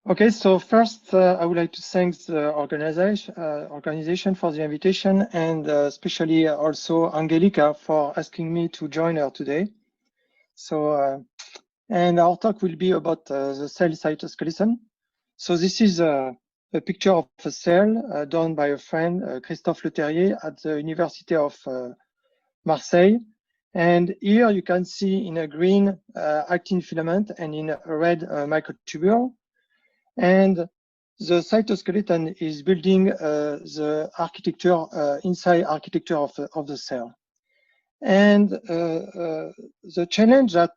Okay, so first I would like to thank the organization for the invitation, and especially also Angelika for asking me to join her today. So, and our talk will be about the cell cytoskeleton. So this is a picture of a cell done by a friend, Christophe Leterrier, at the University of Marseille. And here you can see in a green actin filament and in a red microtubule. And the cytoskeleton is building the architecture, inside architecture of the cell. And the challenge that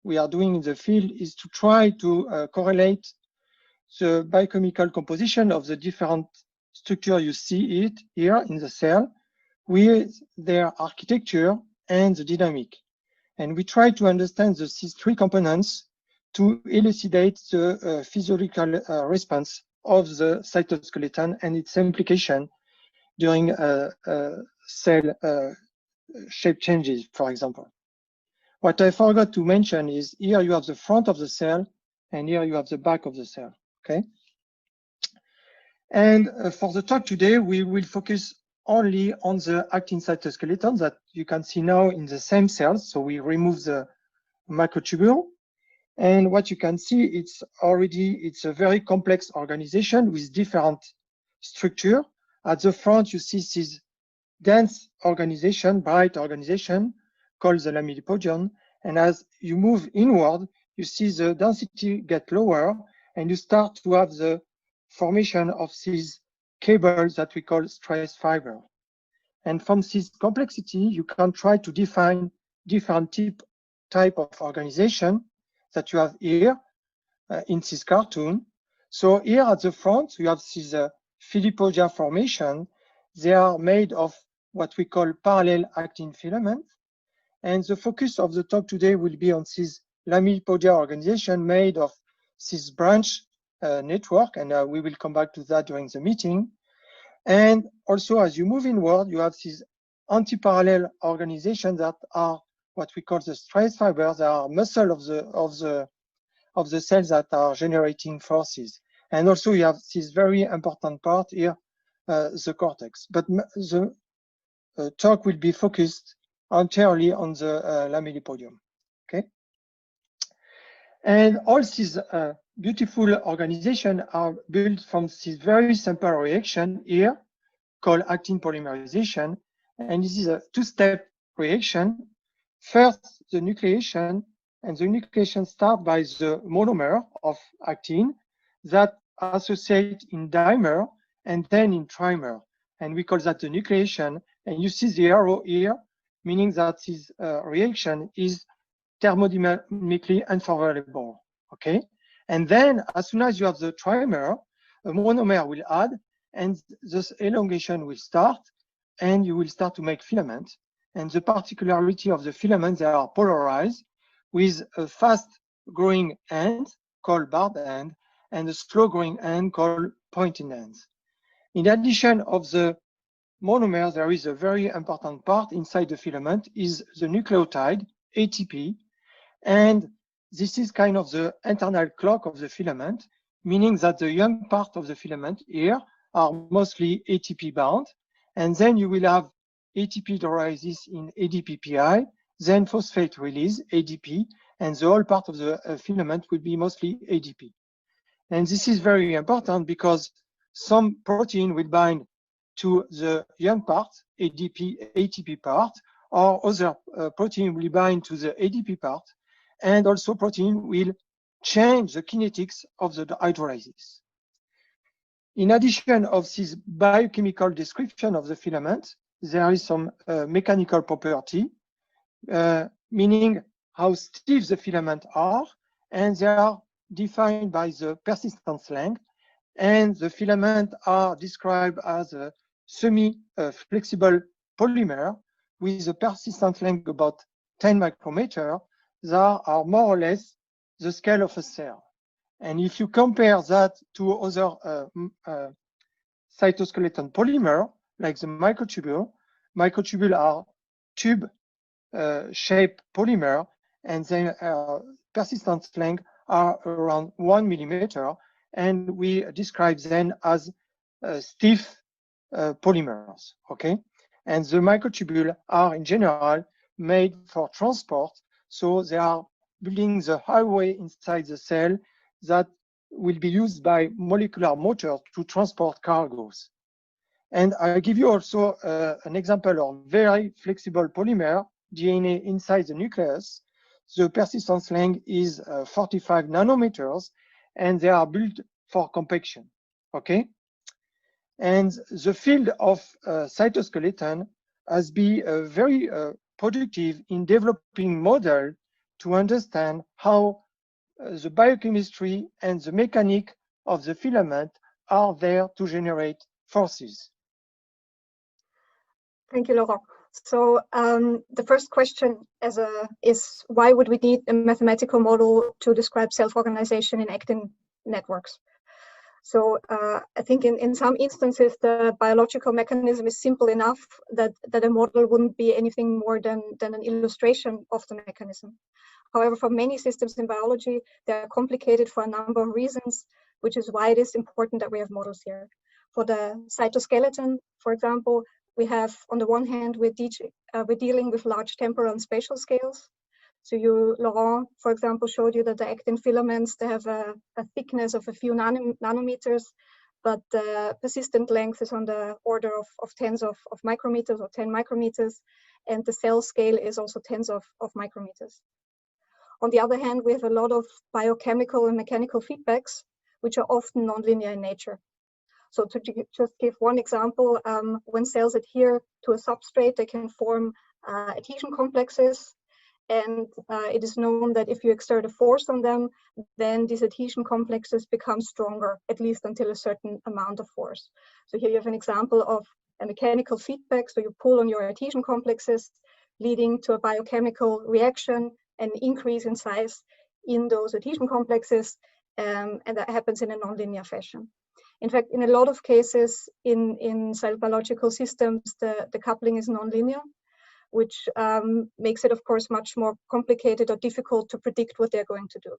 we are doing in the field is to try to correlate the biochemical composition of the different structure you see it here in the cell with their architecture and the dynamic. And we try to understand these three components to elucidate the physiological response of the cytoskeleton and its implication during cell shape changes, for example. What I forgot to mention is here you have the front of the cell and here you have the back of the cell, okay? And for the talk today, we will focus only on the actin cytoskeleton that you can see now in the same cells. So we remove the microtubule. And what you can see, it's a very complex organization with different structure. At the front, you see this dense organization, bright organization called the lamellipodium. And as you move inward, you see the density get lower and you start to have the formation of these cables that we call stress fiber. And from this complexity, you can try to define different type of organization that you have here in this cartoon. So here at the front, you have this filipodia formation. They are made of what we call parallel actin filament. And the focus of the talk today will be on this lamellipodium organization made of this branch network, and we will come back to that during the meeting. And also, as you move inward, you have these anti-parallel organizations that are what we call the stress fibers. They are muscle of the cells that are generating forces. And also, you have this very important part here, the cortex. But the talk will be focused entirely on the lamellipodium. Okay. And all these beautiful organizations are built from this very simple reaction here called actin polymerization. And this is a two-step reaction. First, the nucleation, and the nucleation starts by the monomer of actin that associate in dimer and then in trimer. And we call that the nucleation. And you see the arrow here, meaning that this reaction is thermodynamically unfavorable, okay? And then as soon as you have the trimer, a monomer will add and this elongation will start and you will start to make filament. And the particularity of the filaments, they are polarized with a fast growing end called barred end and a slow growing end called pointed ends. In addition of the monomers, there is a very important part inside the filament is the nucleotide, ATP. And this is kind of the internal clock of the filament, meaning that the young part of the filament here are mostly ATP bound. And then you will have ATP hydrolysis in ADPPI, then phosphate release, ADP, and the whole part of the filament will be mostly ADP. And this is very important because some protein will bind to the young part, ATP part, or other protein will bind to the ADP part, and also protein will change the kinetics of the hydrolysis. In addition of this biochemical description of the filament, there is some mechanical property, meaning how stiff the filament are, and they are defined by the persistence length, and the filament are described as a semi-flexible polymer with a persistence length about 10 micrometer that are more or less the scale of a cell. And if you compare that to other cytoskeleton polymer, like the microtubule are tube-shaped polymer, and their persistence length are around 1 millimeter. and we describe them as stiff polymers, okay? And the microtubules are in general made for transport, so they are building the highway inside the cell that will be used by molecular motors to transport cargoes. And I'll give you also an example of very flexible polymer, DNA inside the nucleus. The persistence length is 45 nanometers, and they are built for compaction, okay? And the field of cytoskeleton has been very productive in developing models to understand how the biochemistry and the mechanic of the filament are there to generate forces. Thank you, Laurent. So the first question is why would we need a mathematical model to describe self-organization in actin networks? So I think in some instances, the biological mechanism is simple enough that a model wouldn't be anything more than an illustration of the mechanism. However, for many systems in biology, they're complicated for a number of reasons, which is why it is important that we have models here. For the cytoskeleton, for example, we have, on the one hand, we're dealing with large temporal and spatial scales. So Laurent, for example, showed you that the actin filaments, they have a thickness of a few nanometers, but the persistent length is on the order of tens of micrometers or 10 micrometers, and the cell scale is also tens of micrometers. On the other hand, we have a lot of biochemical and mechanical feedbacks, which are often nonlinear in nature. So to just give one example, when cells adhere to a substrate, they can form adhesion complexes. And it is known that if you exert a force on them, then these adhesion complexes become stronger, at least until a certain amount of force. So here you have an example of a mechanical feedback. So you pull on your adhesion complexes, leading to a biochemical reaction, an increase in size in those adhesion complexes, and that happens in a nonlinear fashion. In fact, in a lot of cases in cell biological systems, the coupling is nonlinear, which makes it, of course, much more complicated or difficult to predict what they're going to do.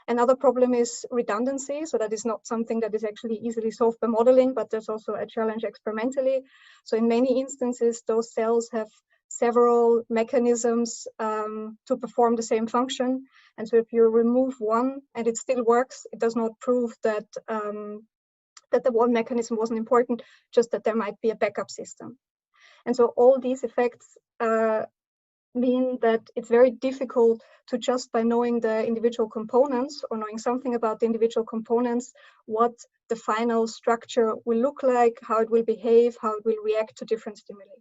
Another problem is redundancy. So that is not something that is actually easily solved by modeling, but there's also a challenge experimentally. So in many instances, those cells have several mechanisms to perform the same function. And so if you remove one and it still works, it does not prove that that the one mechanism wasn't important, just that there might be a backup system. And so all these effects mean that it's very difficult to just by knowing the individual components or knowing something about the individual components, what the final structure will look like, how it will behave, how it will react to different stimuli.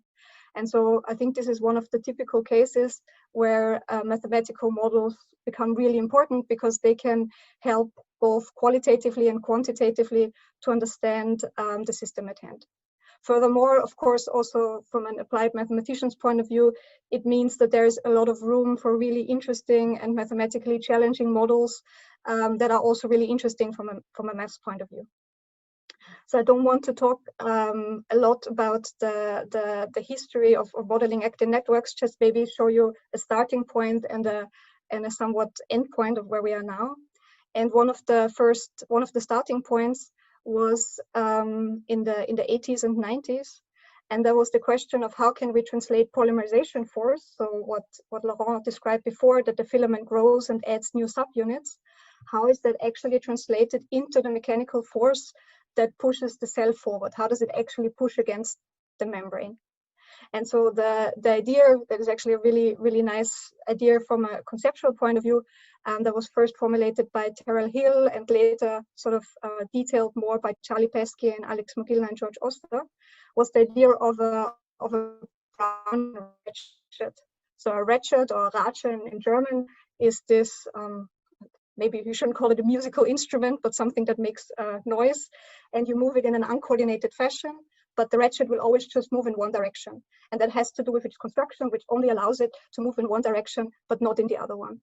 And so I think this is one of the typical cases where mathematical models become really important because they can help both qualitatively and quantitatively to understand the system at hand. Furthermore, of course, also from an applied mathematician's point of view, it means that there's a lot of room for really interesting and mathematically challenging models that are also really interesting from a maths point of view. So I don't want to talk a lot about the history of modeling actin networks, just maybe show you a starting point and a somewhat end point of where we are now. And one of the starting points was in the 80s and 90s. And there was the question of how can we translate polymerization force? So what Laurent described before, that the filament grows and adds new subunits. How is that actually translated into the mechanical force that pushes the cell forward? How does it actually push against the membrane? And so the idea, that is actually a really, really nice idea from a conceptual point of view, that was first formulated by Terrell Hill and later sort of detailed more by Charlie Pesky and Alex McGill and George Oster, was the idea of a brown ratchet. So a ratchet or Ratsche in German is this, maybe you shouldn't call it a musical instrument, but something that makes noise, and you move it in an uncoordinated fashion, but the ratchet will always just move in one direction. And that has to do with its construction, which only allows it to move in one direction, but not in the other one.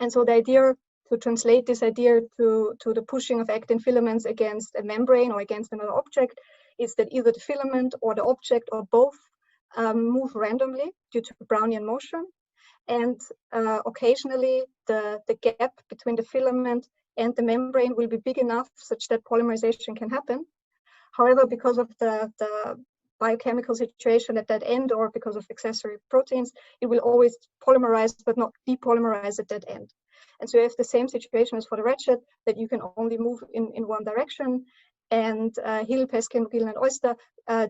And so the idea to translate this idea to the pushing of actin filaments against a membrane or against another object is that either the filament or the object or both move randomly due to Brownian motion. And occasionally the gap between the filament and the membrane will be big enough such that polymerization can happen. However, because of the biochemical situation at that end, or because of accessory proteins, it will always polymerize but not depolymerize at that end. And so you have the same situation as for the ratchet, that you can only move in one direction. And Hill, Peskin, Gill, and Oyster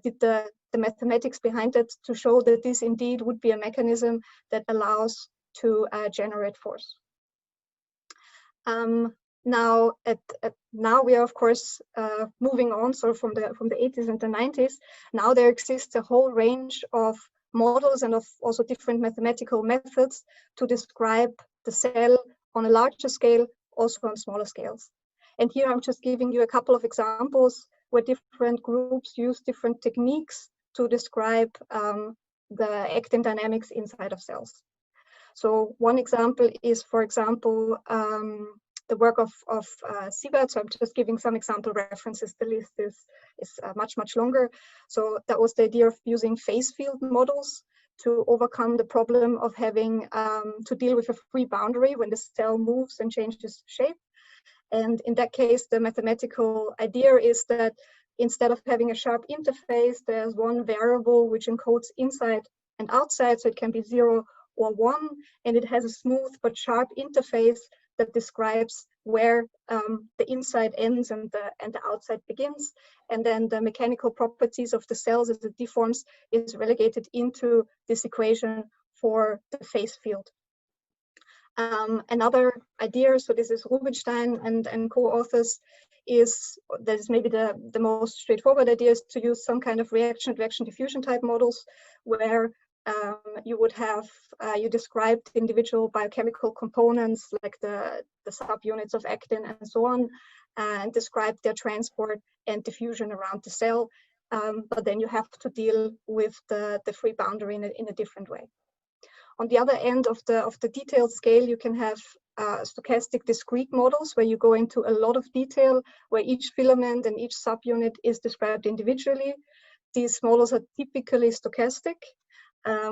did the mathematics behind it to show that this indeed would be a mechanism that allows to generate force. Now we are of course moving on. So from the 80s and the 90s, now there exists a whole range of models and of also different mathematical methods to describe the cell on a larger scale, also on smaller scales. And here I'm just giving you a couple of examples where different groups use different techniques to describe the actin dynamics inside of cells. So one example is, for example, the work of Siebert. So I'm just giving some example references. The list is much, much longer. So that was the idea of using phase field models to overcome the problem of having to deal with a free boundary when the cell moves and changes shape. And in that case, the mathematical idea is that instead of having a sharp interface, there's one variable which encodes inside and outside, so it can be 0 or 1, and it has a smooth but sharp interface that describes where the inside ends and the outside begins. And then the mechanical properties of the cells as it deforms is relegated into this equation for the phase field. Another idea, so this is Rubinstein and co-authors, is that is maybe the most straightforward idea, is to use some kind of reaction-advection diffusion type models where you would have, you described individual biochemical components like the subunits of actin and so on, and describe their transport and diffusion around the cell. But then you have to deal with the free boundary in a different way. On the other end of the detailed scale, you can have stochastic discrete models where you go into a lot of detail, where each filament and each subunit is described individually. These models are typically stochastic,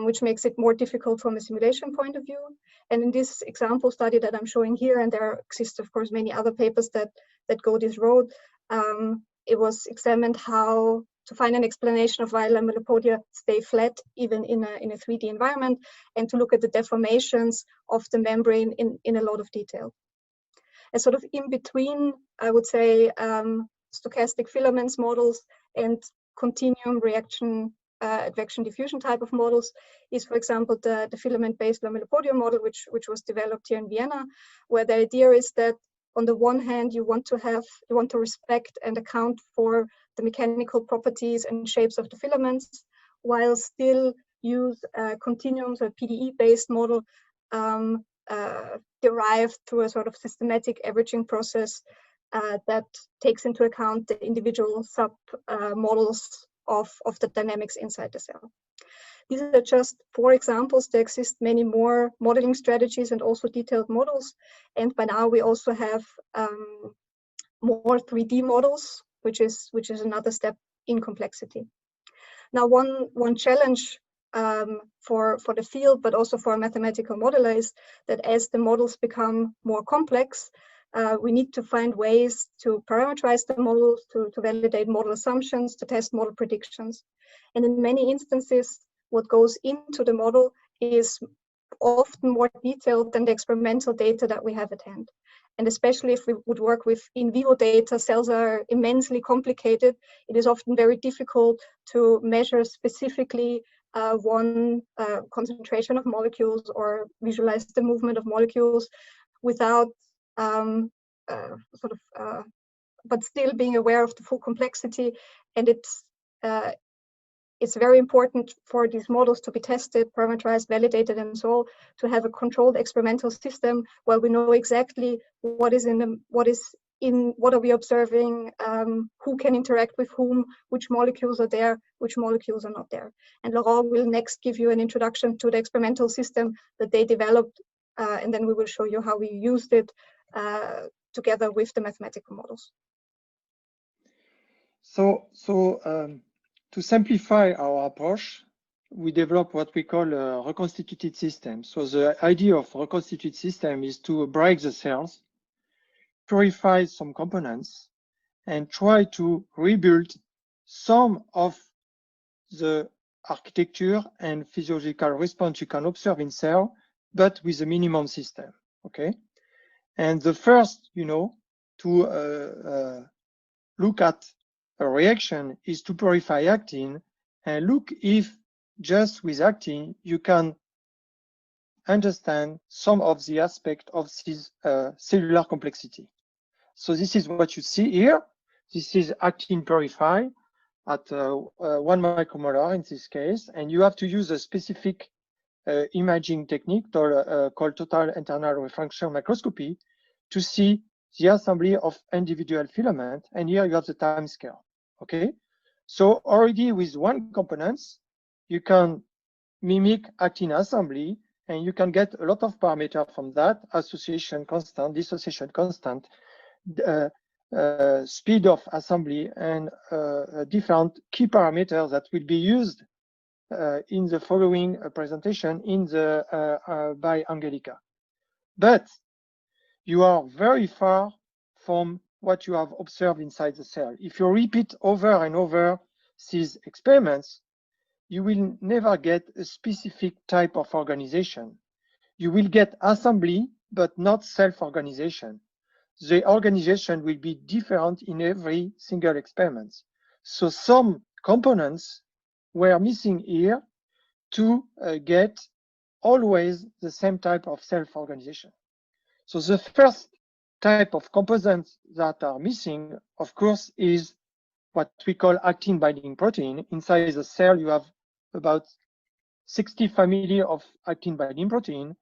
which makes it more difficult from a simulation point of view. And in this example study that I'm showing here, and there exist of course many other papers that go this road, it was examined how to find an explanation of why lamellipodia stay flat even in a 3D environment, and to look at the deformations of the membrane in a lot of detail. And sort of in between, I would say, stochastic filaments models and continuum reaction advection diffusion type of models is, for example, the filament-based lamellipodium model, which was developed here in Vienna, where the idea is that on the one hand, you want to respect and account for the mechanical properties and shapes of the filaments, while still use continuums or PDE-based model derived through a sort of systematic averaging process that takes into account the individual sub-models of the dynamics inside the cell. These are just 4 examples. There exist many more modeling strategies and also detailed models. And by now we also have more 3D models, which is another step in complexity. Now, one challenge for the field, but also for a mathematical modeler, is that as the models become more complex, we need to find ways to parameterize the models, to validate model assumptions, to test model predictions. And in many instances, what goes into the model is often more detailed than the experimental data that we have at hand. And especially if we would work with in vivo data, cells are immensely complicated. It is often very difficult to measure specifically one concentration of molecules or visualize the movement of molecules without but still being aware of the full complexity. And it's very important for these models to be tested, parameterized, validated, and so on, to have a controlled experimental system where we know exactly what are we observing, who can interact with whom, which molecules are there, which molecules are not there. And Laurent will next give you an introduction to the experimental system that they developed, and then we will show you how we used it together with the mathematical models. So to simplify our approach, we develop what we call a reconstituted system. So the idea of reconstituted system is to break the cells, purify some components and try to rebuild some of the architecture and physiological response you can observe in cell, but with a minimum system, okay? And the first, to look at a reaction is to purify actin and look if just with actin you can understand some of the aspect of this cellular complexity. So this is what you see here. This is actin purified at 1 micromolar in this case, and you have to use a specific imaging technique called total internal refraction microscopy to see the assembly of individual filament. And here you have the time scale. Okay, so already with one components, you can mimic actin assembly, and you can get a lot of parameters from that: association constant, dissociation constant, speed of assembly, and different key parameters that will be used in the following presentation by Angelika. But you are very far from what you have observed inside the cell. If you repeat over and over these experiments, you will never get a specific type of organization. You will get assembly, but not self-organization. The organization will be different in every single experiment. So some components were missing here to get always the same type of self-organization. So the first type of components that are missing, of course, is what we call actin binding protein. Inside the cell, you have about 60 family of actin binding protein,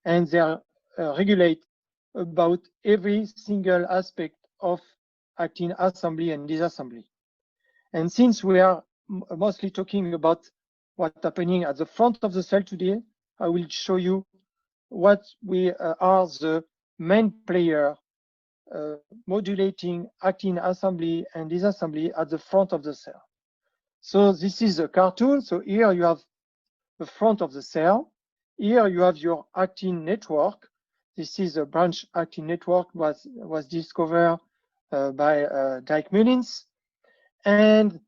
and they regulate about every single aspect of actin assembly and disassembly. And since we are mostly talking about what's happening at the front of the cell today, I will show you what are the main player modulating actin assembly and disassembly at the front of the cell. So this is a cartoon. So here you have the front of the cell. Here you have your actin network. This is a branch actin network was discovered by Dike Mullins. And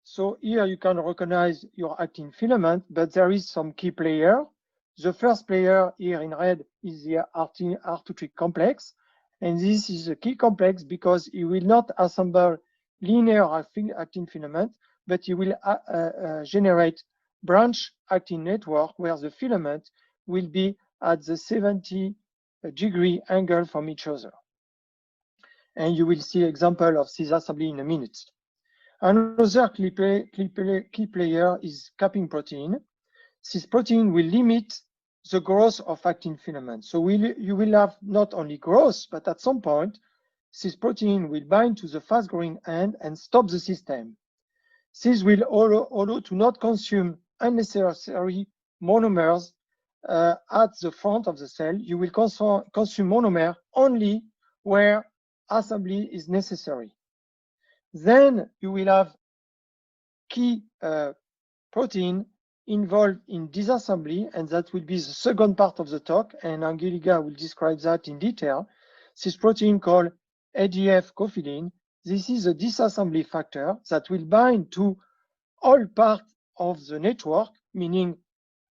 so here you can recognize your actin filament, but there is some key player. The first player here in red is the R2-3 complex. And this is a key complex because it will not assemble linear actin filament, but it will generate branch actin network where the filament will be at the 70-degree angle from each other. And you will see example of this assembly in a minute. Another key player is capping protein. This protein will limit the growth of actin filament. So you will have not only growth, but at some point, this protein will bind to the fast-growing end and stop the system. This will allow to not consume unnecessary monomers at the front of the cell. You will consume monomer only where assembly is necessary. Then you will have key protein involved in disassembly, and that will be the second part of the talk, and Angelika will describe that in detail. This protein called ADFicofilin, this is a disassembly factor that will bind to all parts of the network, meaning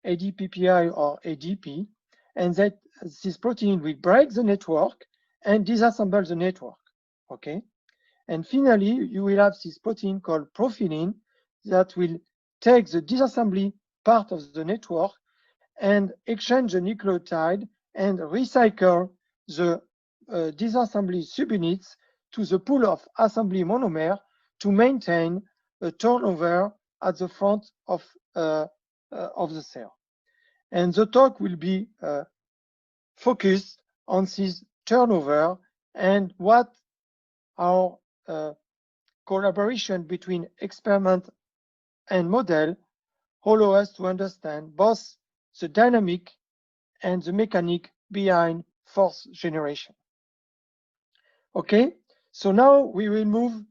ADPPI or ADP, and that this protein will break the network and disassemble the network, okay? And finally, you will have this protein called profilin that will take the disassembly part of the network and exchange the nucleotide and recycle the disassembly subunits to the pool of assembly monomer to maintain a turnover at the front of the cell. And the talk will be focused on this turnover and what our collaboration between experiment and model allow us to understand both the dynamic and the mechanic behind fourth generation. Okay, so now we will move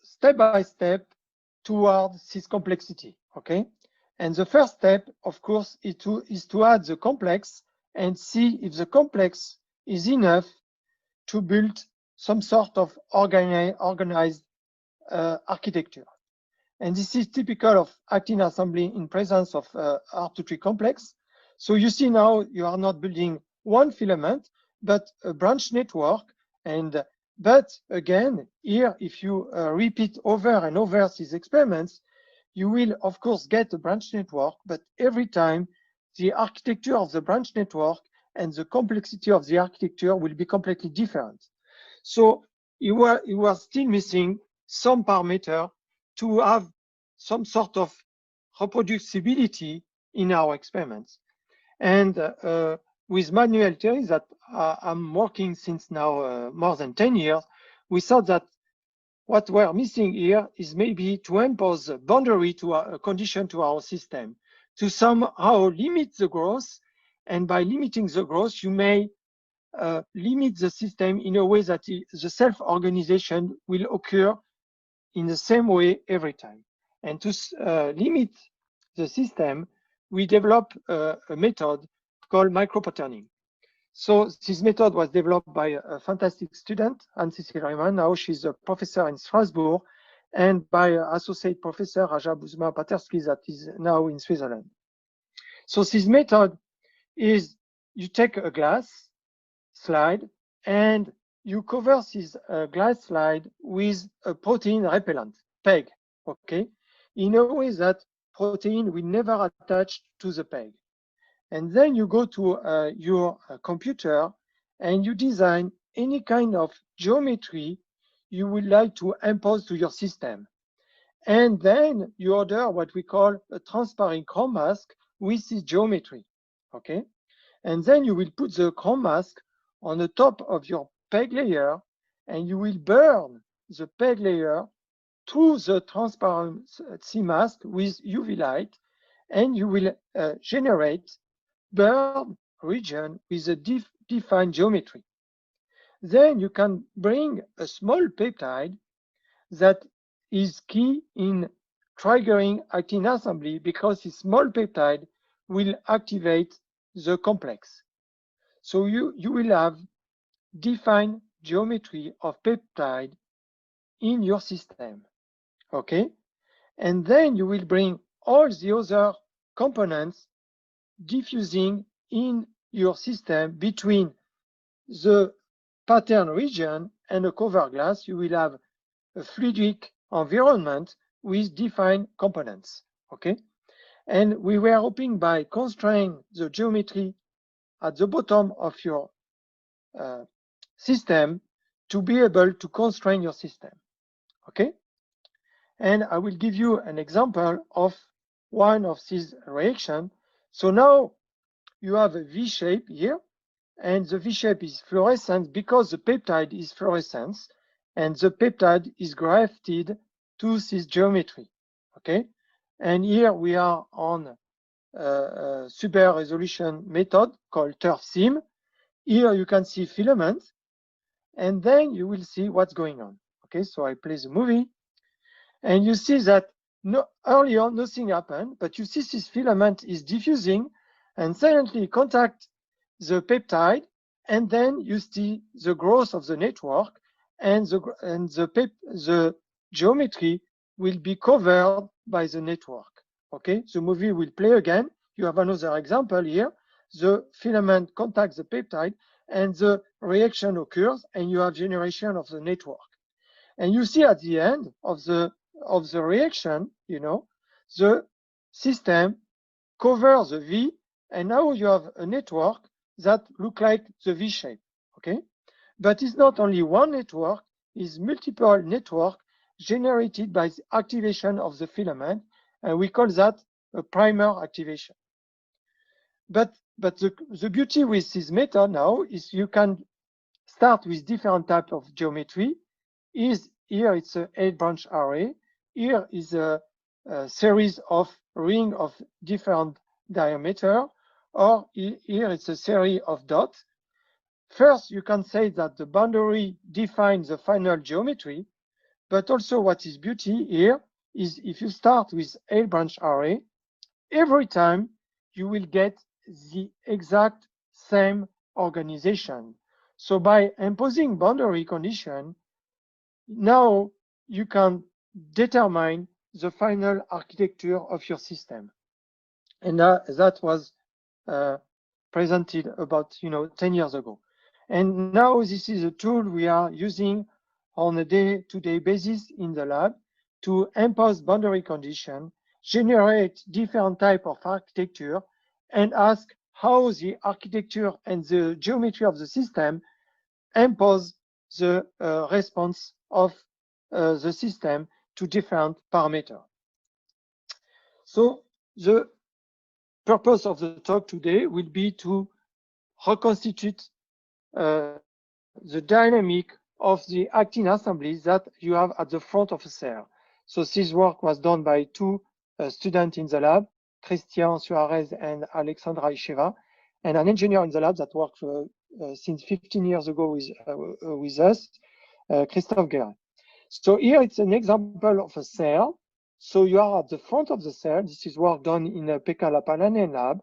step by step towards this complexity. Okay, and the first step, of course, is to add the complex and see if the complex is enough to build some sort of organized architecture. And this is typical of actin assembly in presence of R2-3 complex. So you see now you are not building one filament, but a branch network. But again, here, if you repeat over and over these experiments, you will, of course, get a branch network, but every time the architecture of the branch network and the complexity of the architecture will be completely different. So you were still missing some parameter to have some sort of reproducibility in our experiments. And with manual theory that I'm working since now more than 10 years, we thought that what we're missing here is maybe to impose a boundary to a condition to our system to somehow limit the growth. And by limiting the growth, you may limit the system in a way that the self-organization will occur in the same way every time. And to limit the system, we developed a method called micropatterning. So this method was developed by a fantastic student, Anne-Cécile Riemann. Now she's a professor in Strasbourg, and by associate professor Raja Buzma-Patersky that is now in Switzerland. So this method is you take a glass slide and you cover this glass slide with a protein repellent, PEG, okay, in a way that protein will never attach to the PEG. And then you go to your computer and you design any kind of geometry you would like to impose to your system. And then you order what we call a transparent chrome mask with this geometry, okay? And then you will put the chrome mask on the top of your PEG layer, and you will burn the PEG layer through the transparency mask with UV light, and you will generate burned region with a defined geometry. Then you can bring a small peptide that is key in triggering actin assembly because this small peptide will activate the complex. So you will have defined geometry of peptide in your system, okay? And then you will bring all the other components diffusing in your system between the pattern region and a cover glass. You will have a fluidic environment with defined components, okay? And we were hoping by constraining the geometry at the bottom of your system to be able to constrain your system, okay? And I will give you an example of one of these reactions. So now you have a V shape here, and the V shape is fluorescent because the peptide is fluorescent, and the peptide is grafted to this geometry, okay? And here we are on a super resolution method called TurfSim. Here you can see filaments, and then you will see what's going on. Okay, so I play the movie, and you see that earlier nothing happened, but you see this filament is diffusing and silently contact the peptide, and then you see the growth of the network, and the geometry will be covered by the network. Okay, the movie will play again. You have another example here. The filament contacts the peptide, and the reaction occurs, and you have generation of the network. And you see at the end of the reaction, you know, the system covers the V, and now you have a network that look like the V shape, okay? But it's not only one network, it's multiple network generated by the activation of the filament, and we call that a primer activation. But the beauty with this method now is you can start with different types of geometry. Here it's an 8-branch array. Here is a series of rings of different diameter, or here it's a series of dots. First, you can say that the boundary defines the final geometry, but also what is beauty here is if you start with 8-branch array, every time you will get the exact same organization. So by imposing boundary condition, now you can determine the final architecture of your system. And that was presented about 10 years ago. And now this is a tool we are using on a day-to-day basis in the lab to impose boundary condition, generate different type of architecture, and ask how the architecture and the geometry of the system impose the response of the system to different parameters. So the purpose of the talk today will be to reconstitute the dynamic of the actin assemblies that you have at the front of a cell. So this work was done by two students in the lab, Christian Suarez and Alexandra Isheva, and an engineer in the lab that worked since 15 years ago with us, Christophe Guérin. So here it's an example of a cell. So you are at the front of the cell. This is work done in a Pekka Lapalainen lab.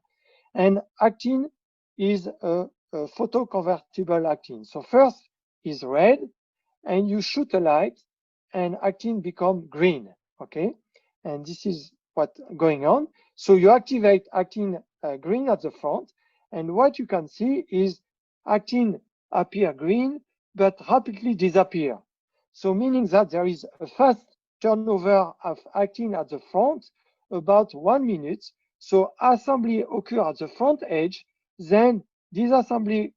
And actin is a photoconvertible actin. So first is red, and you shoot a light, and actin become green, okay? And this is what's going on. So you activate actin green at the front, and what you can see is actin appear green, but rapidly disappear. So meaning that there is a fast turnover of actin at the front, about 1 minute. So assembly occur at the front edge, then disassembly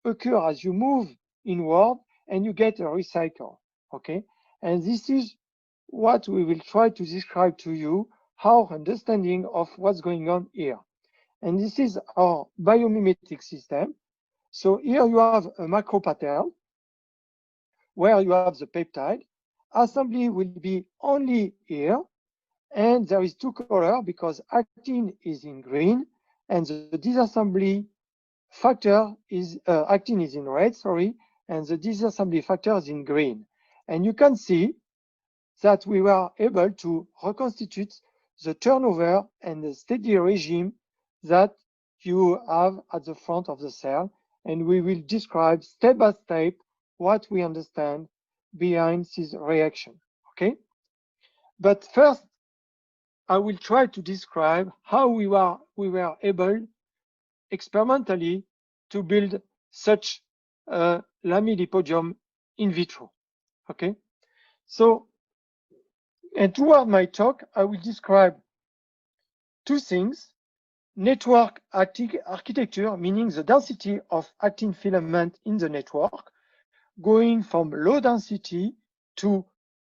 occur as you move inward, and you get a recycle, okay? And this is what we will try to describe to you, our understanding of what's going on here. And this is our biomimetic system. So here you have a micropattern where you have the peptide. Assembly will be only here, and there is two colors because actin is in green and the disassembly factor is actin is in red, sorry, and the disassembly factor is in green. And you can see that we were able to reconstitute the turnover and the steady regime that you have at the front of the cell. And we will describe step by step what we understand behind this reaction, okay? But first, I will try to describe how we were able experimentally to build such a lamellipodium in vitro, okay? So, and toward my talk, I will describe two things: network architecture, meaning the density of actin filament in the network, going from low density to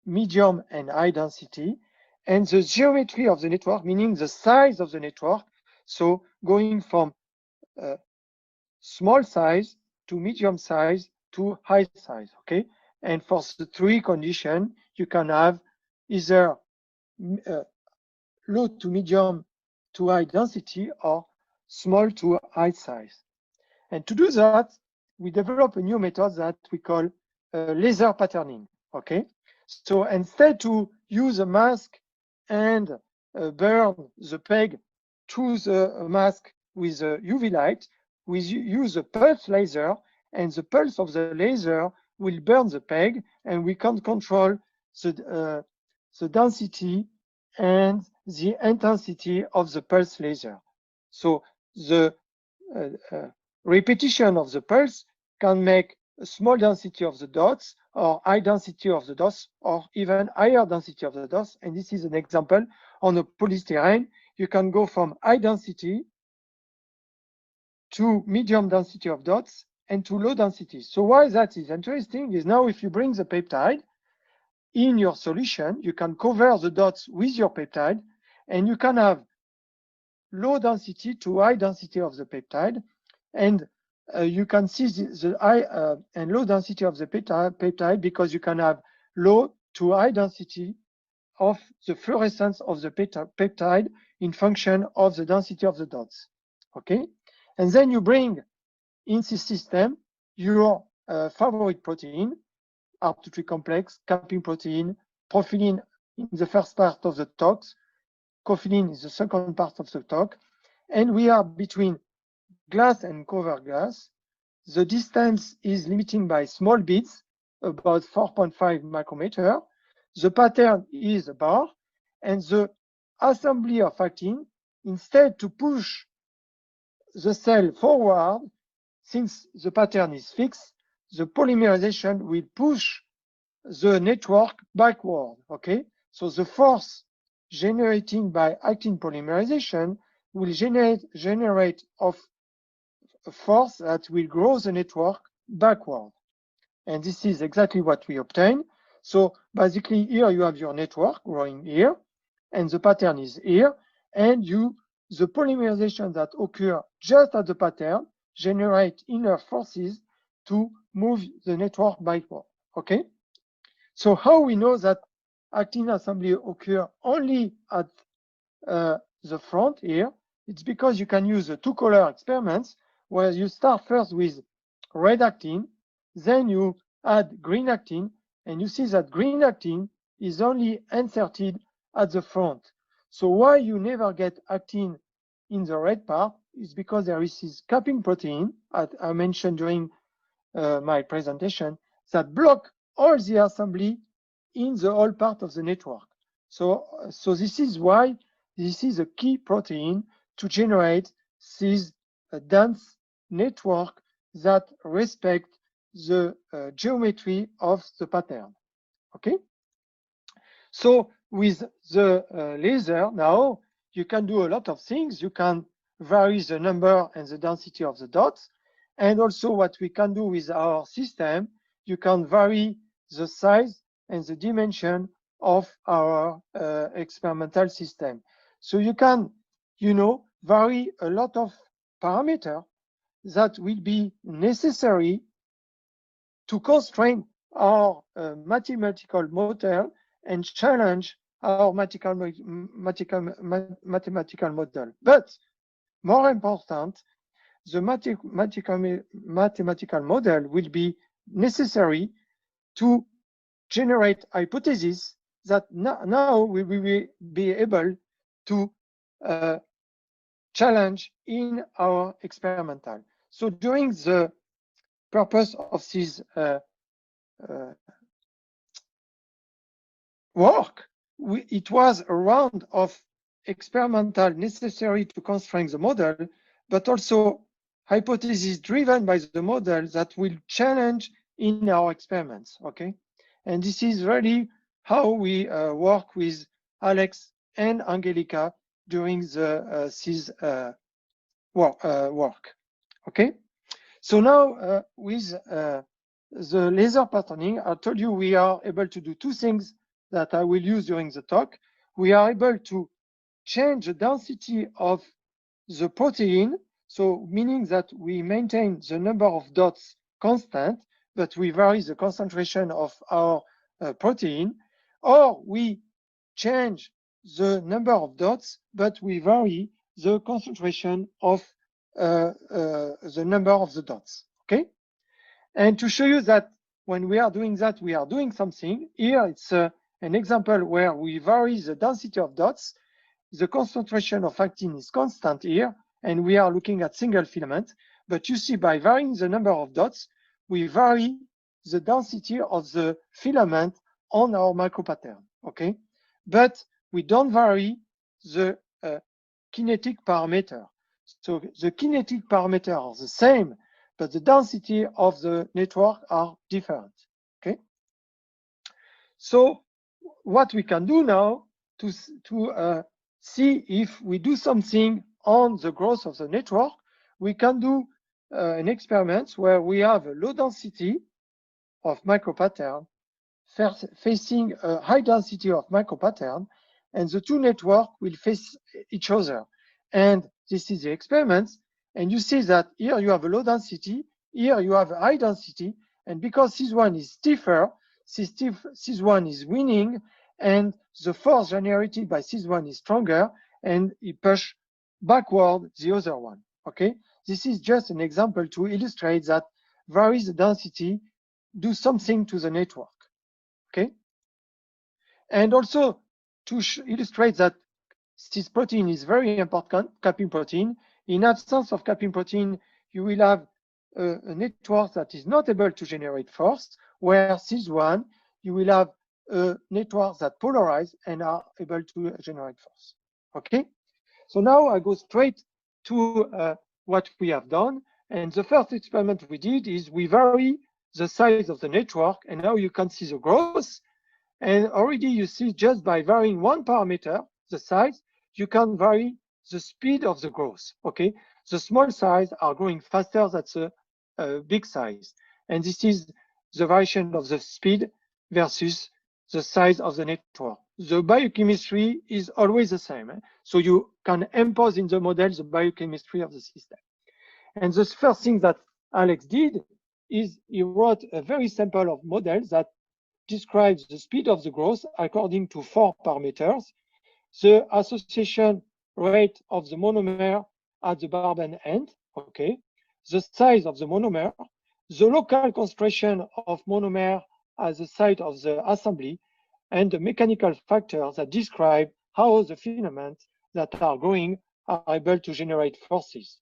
medium and high density, and the geometry of the network, meaning the size of the network, so going from small size to medium size to high size, okay? And for the three conditions, you can have either low to medium to high density or small to high size. And to do that, we develop a new method that we call laser patterning, okay? So instead to use a mask and burn the peg through the mask with a UV light, we use a pulse laser, and the pulse of the laser will burn the peg, and we can control the density and the intensity of the pulse laser. So the repetition of the pulse can make a small density of the dots or high density of the dots or even higher density of the dots. And this is an example on a polystyrene. You can go from high density to medium density of dots and to low density. So why that is interesting is now if you bring the peptide in your solution, you can cover the dots with your peptide, and you can have low density to high density of the peptide. And you can see the high and low density of the peptide because you can have low to high density of the fluorescence of the peptide in function of the density of the dots, okay? And then you bring in this system your favorite protein, R2-3 complex, capping protein, profilin in the first part of the tox, cofilin is the second part of the talk, and we are between glass and cover glass. the distance is limiting by small bits, about 4.5 micrometer. The pattern is a bar, and the assembly of actin, instead to push the cell forward, since the pattern is fixed, the polymerization will push the network backward, okay? So the force generated by actin polymerization will generate of a force that will grow the network backward. And this is exactly what we obtain. So basically here you have your network growing here, and the pattern is here, and the polymerization that occur just at the pattern generate inner forces to move the network backward, okay? So how we know that actin assembly occur only at the front here? It's because you can use the two-color experiments where you start first with red actin, then you add green actin, and you see that green actin is only inserted at the front. So why you never get actin in the red part is because there is this capping protein, as I mentioned during my presentation, that block all the assembly in the whole part of the network. So this is why this is a key protein to generate this dense network that respect the geometry of the pattern. Okay. So with the laser now, you can do a lot of things. You can vary the number and the density of the dots. And also what we can do with our system, you can vary the size and the dimension of our experimental system. So you can, vary a lot of parameters that will be necessary to constrain our mathematical model and challenge our mathematical model. But more important, the mathematical model will be necessary to generate hypotheses that now we will be able to challenge in our experimental. So during the purpose of this work, it was a round of experimental necessary to constrain the model, but also hypotheses driven by the model that will challenge in our experiments, okay? And this is really how we work with Alex and Angelika during this work, okay? So now with the laser patterning, I told you we are able to do two things that I will use during the talk. We are able to change the density of the protein, so meaning that we maintain the number of dots constant, but we vary the concentration of our protein, or we change the number of dots, but we vary the concentration of the number of the dots, okay? And to show you that when we are doing that, we are doing something. Here it's an example where we vary the density of dots. The concentration of actin is constant here, and we are looking at single filament. But you see, by varying the number of dots, we vary the density of the filament on our micropattern, okay? But we don't vary the kinetic parameter. So the kinetic parameters are the same, but the density of the network are different, okay? So what we can do now to see if we do something on the growth of the network, we can do an experiment where we have a low density of micropattern facing a high density of micropattern, and the two networks will face each other. And this is the experiment. And you see that here you have a low density, here you have a high density, and because this one is stiffer, this one is winning, and the force generated by this one is stronger, and it push backward the other one, okay? This is just an example to illustrate that vary the density, do something to the network, okay? And also to illustrate that this protein is very important, capping protein. In absence of capping protein, you will have a network that is not able to generate force, where cis1, you will have a network that polarize and are able to generate force. Okay? So now I go straight to what we have done. And the first experiment we did is we vary the size of the network, and now you can see the growth. And already you see just by varying one parameter, the size, you can vary the speed of the growth. Okay, the small size are growing faster than the big size, and this is the variation of the speed versus the size of the network. The biochemistry is always the same, so you can impose in the model the biochemistry of the system. And the first thing that Alex did is he wrote a very simple model that describes the speed of the growth according to 4 parameters: the association rate of the monomer at the Barben end, okay, the size of the monomer, the local concentration of monomer at the site of the assembly, and the mechanical factors that describe how the filaments that are growing are able to generate forces.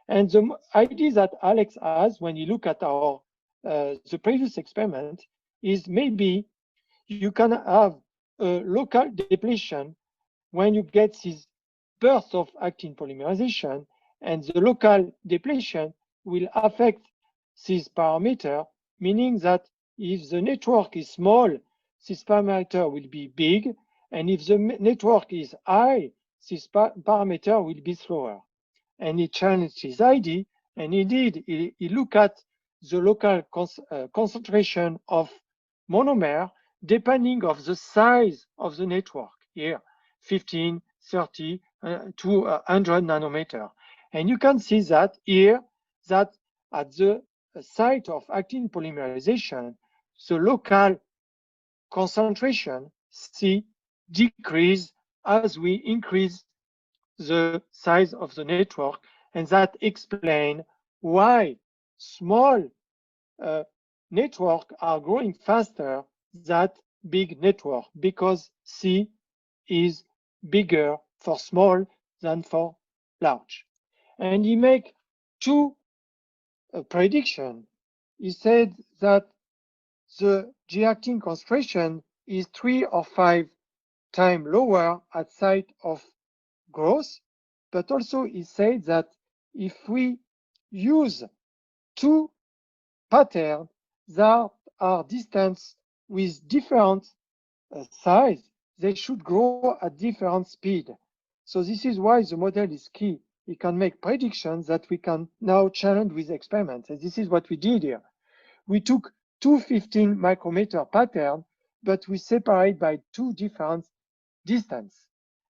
And the idea that Alex has when you look at our the previous experiment is maybe you can have a local depletion when you get this burst of actin polymerization, and the local depletion will affect this parameter, meaning that if the network is small, this parameter will be big, and if the network is high, this parameter will be slower. And he challenged his idea, and indeed he looked at the local concentration of monomer depending of the size of the network, here 15, 30 to 100 nanometer. And you can see that here, that at the site of actin polymerization, the local concentration C decrease as we increase the size of the network, and that explains why small networks are growing faster than big network, because C is bigger for small than for large. And he make 2 predictions. He said that the G-actin concentration is 3 or 5 times lower at site of growth, but also he said that if we use 2 patterns that are distant with different size, they should grow at different speed. So this is why the model is key. We can make predictions that we can now challenge with experiments. And this is what we did here. We took 2 15 micrometer patterns, but we separate by 2 different distance.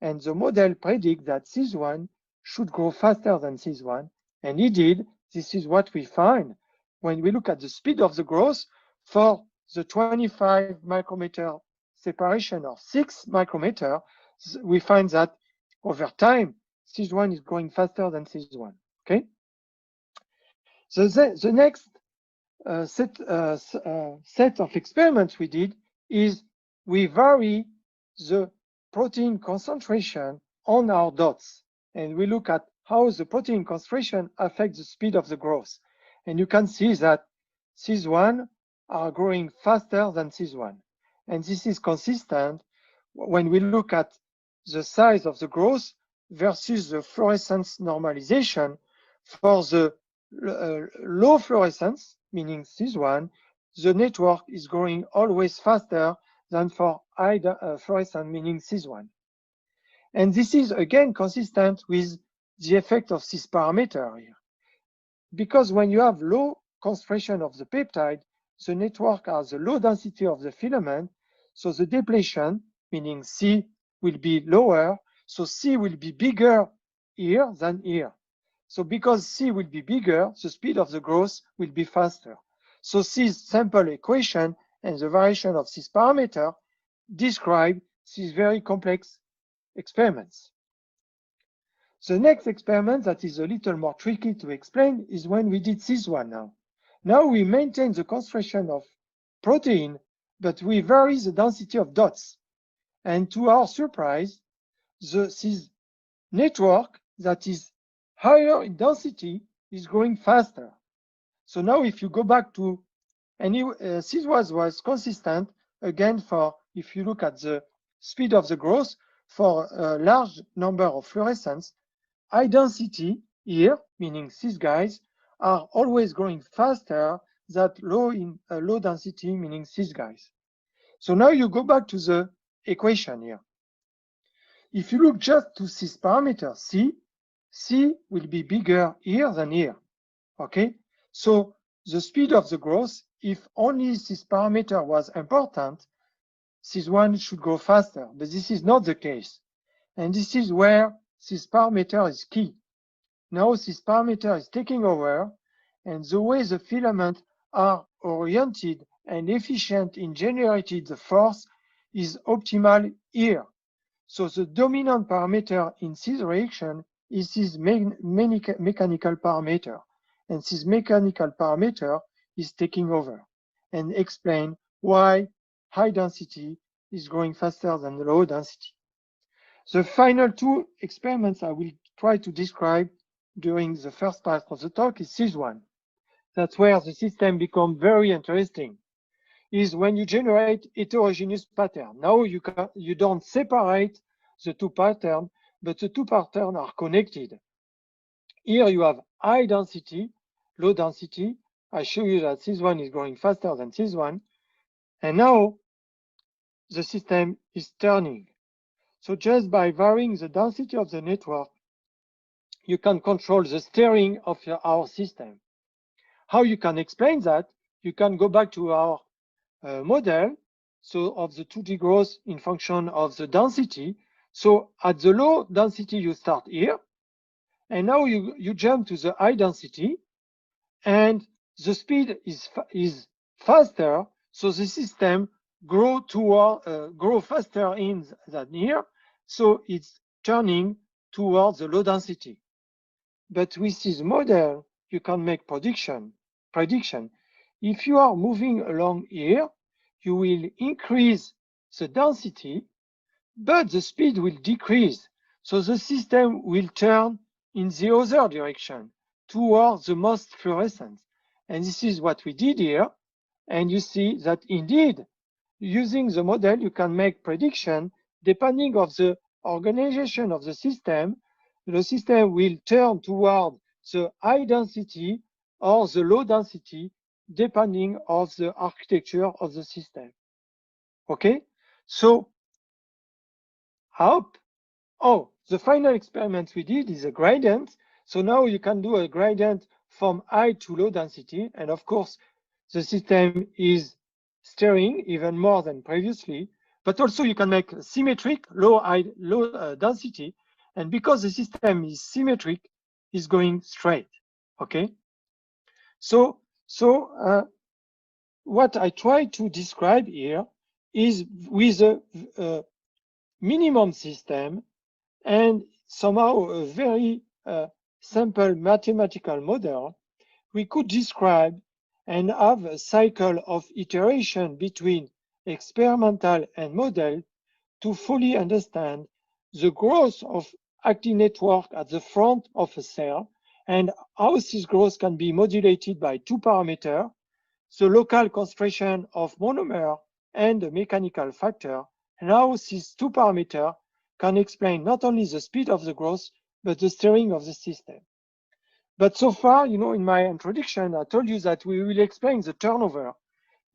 And the model predicts that cis1 should grow faster than cis1. And indeed, this is what we find when we look at the speed of the growth for the 25 micrometer separation or 6 micrometer. We find that over time, cis1 is growing faster than cis1. Okay. So the next set of experiments we did is we vary the protein concentration on our dots, and we look at how the protein concentration affects the speed of the growth. And you can see that cis1 are growing faster than cis1. And this is consistent when we look at the size of the growth versus the fluorescence normalization. For the low fluorescence, meaning cis1, the network is growing always faster than for high fluorescence, meaning cis1. And this is again consistent with the effect of this parameter here. Because when you have low concentration of the peptide, the network has a low density of the filament, so the depletion, meaning C, will be lower, so C will be bigger here than here. So because C will be bigger, the speed of the growth will be faster. So this simple equation and the variation of this parameter describe these very complex experiments. The next experiment that is a little more tricky to explain is when we did cis1 now. Now we maintain the concentration of protein, but we vary the density of dots. And to our surprise, this network that is higher in density is growing faster. So now if you go back to, and this was consistent again for, if you look at the speed of the growth for a large number of fluorescents, high density here, meaning these guys, are always growing faster than low density, meaning these guys. So now you go back to the equation here. If you look just to this parameter, C will be bigger here than here, okay? So the speed of the growth, if only this parameter was important, this one should go faster, but this is not the case. And this is where this parameter is key. Now this parameter is taking over, and the way the filaments are oriented and efficient in generating the force is optimal here. So the dominant parameter in this reaction is this mechanical parameter. And this mechanical parameter is taking over and explain why high density is growing faster than low density. The final two experiments I will try to describe during the first part of the talk is this one. That's where the system becomes very interesting, is when you generate heterogeneous pattern. Now you don't separate the two patterns, but the two patterns are connected. Here you have high density, low density. I show you that this one is growing faster than this one. And now the system is turning. So just by varying the density of the network, you can control the steering of our system. How you can explain that? You can go back to our model, so of the 2D growth in function of the density. So at the low density, you start here, and now you jump to the high density, and the speed is faster, so the system grow faster in than here, so it's turning towards the low density. But with this model, you can make prediction. If you are moving along here, you will increase the density, but the speed will decrease. So the system will turn in the other direction towards the most fluorescent. And this is what we did here. And you see that indeed, using the model, you can make prediction depending on the organization of the system will turn toward the high density or the low density, depending on the architecture of the system. Okay, so the final experiment we did is a gradient. So now you can do a gradient from high to low density, and of course the system is steering even more than previously, but also you can make symmetric low density, and because the system is symmetric, is going straight. Okay, so what I try to describe here is with a minimum system and somehow a very simple mathematical model, we could describe and have a cycle of iteration between experimental and model to fully understand the growth of actin network at the front of a cell and how this growth can be modulated by two parameters, the local concentration of monomer and the mechanical factor, and how these two parameters can explain not only the speed of the growth, but the steering of the system. But so far, in my introduction, I told you that we will explain the turnover,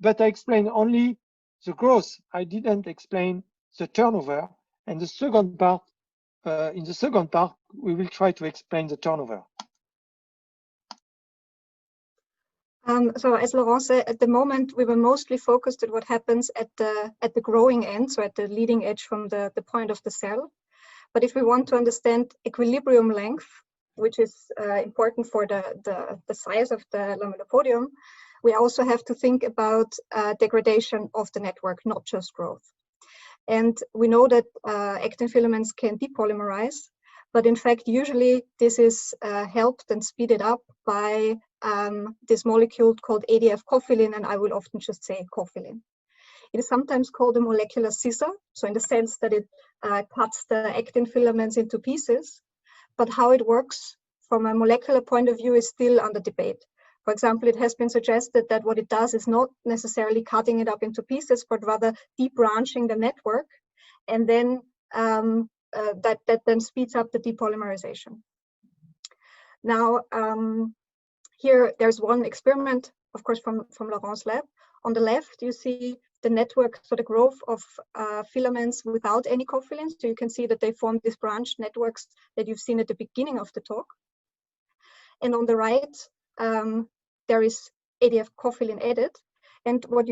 but I explained only the growth. I didn't explain the turnover. And the second part, in the second part, we will try to explain the turnover. So as Laurent said, at the moment, we were mostly focused on what happens at the growing end, so at the leading edge from the point of the cell. But if we want to understand equilibrium length, which is important for the size of the lamellipodium, we also have to think about degradation of the network, not just growth. And we know that actin filaments can depolymerize, but in fact, usually this is helped and speeded up by this molecule called ADFicofilin, and I will often just say cofilin. It is sometimes called a molecular scissor, so in the sense that it cuts the actin filaments into pieces, but how it works from a molecular point of view is still under debate. For example, it has been suggested that what it does is not necessarily cutting it up into pieces, but rather debranching the network, and then that then speeds up the depolymerization. Now, here there's one experiment, of course, from Laurent's lab. On the left, you see the network, so the growth of filaments without any cofilin. So you can see that they form these branched networks that you've seen at the beginning of the talk. And on the right, there is ADFicofilin added. And what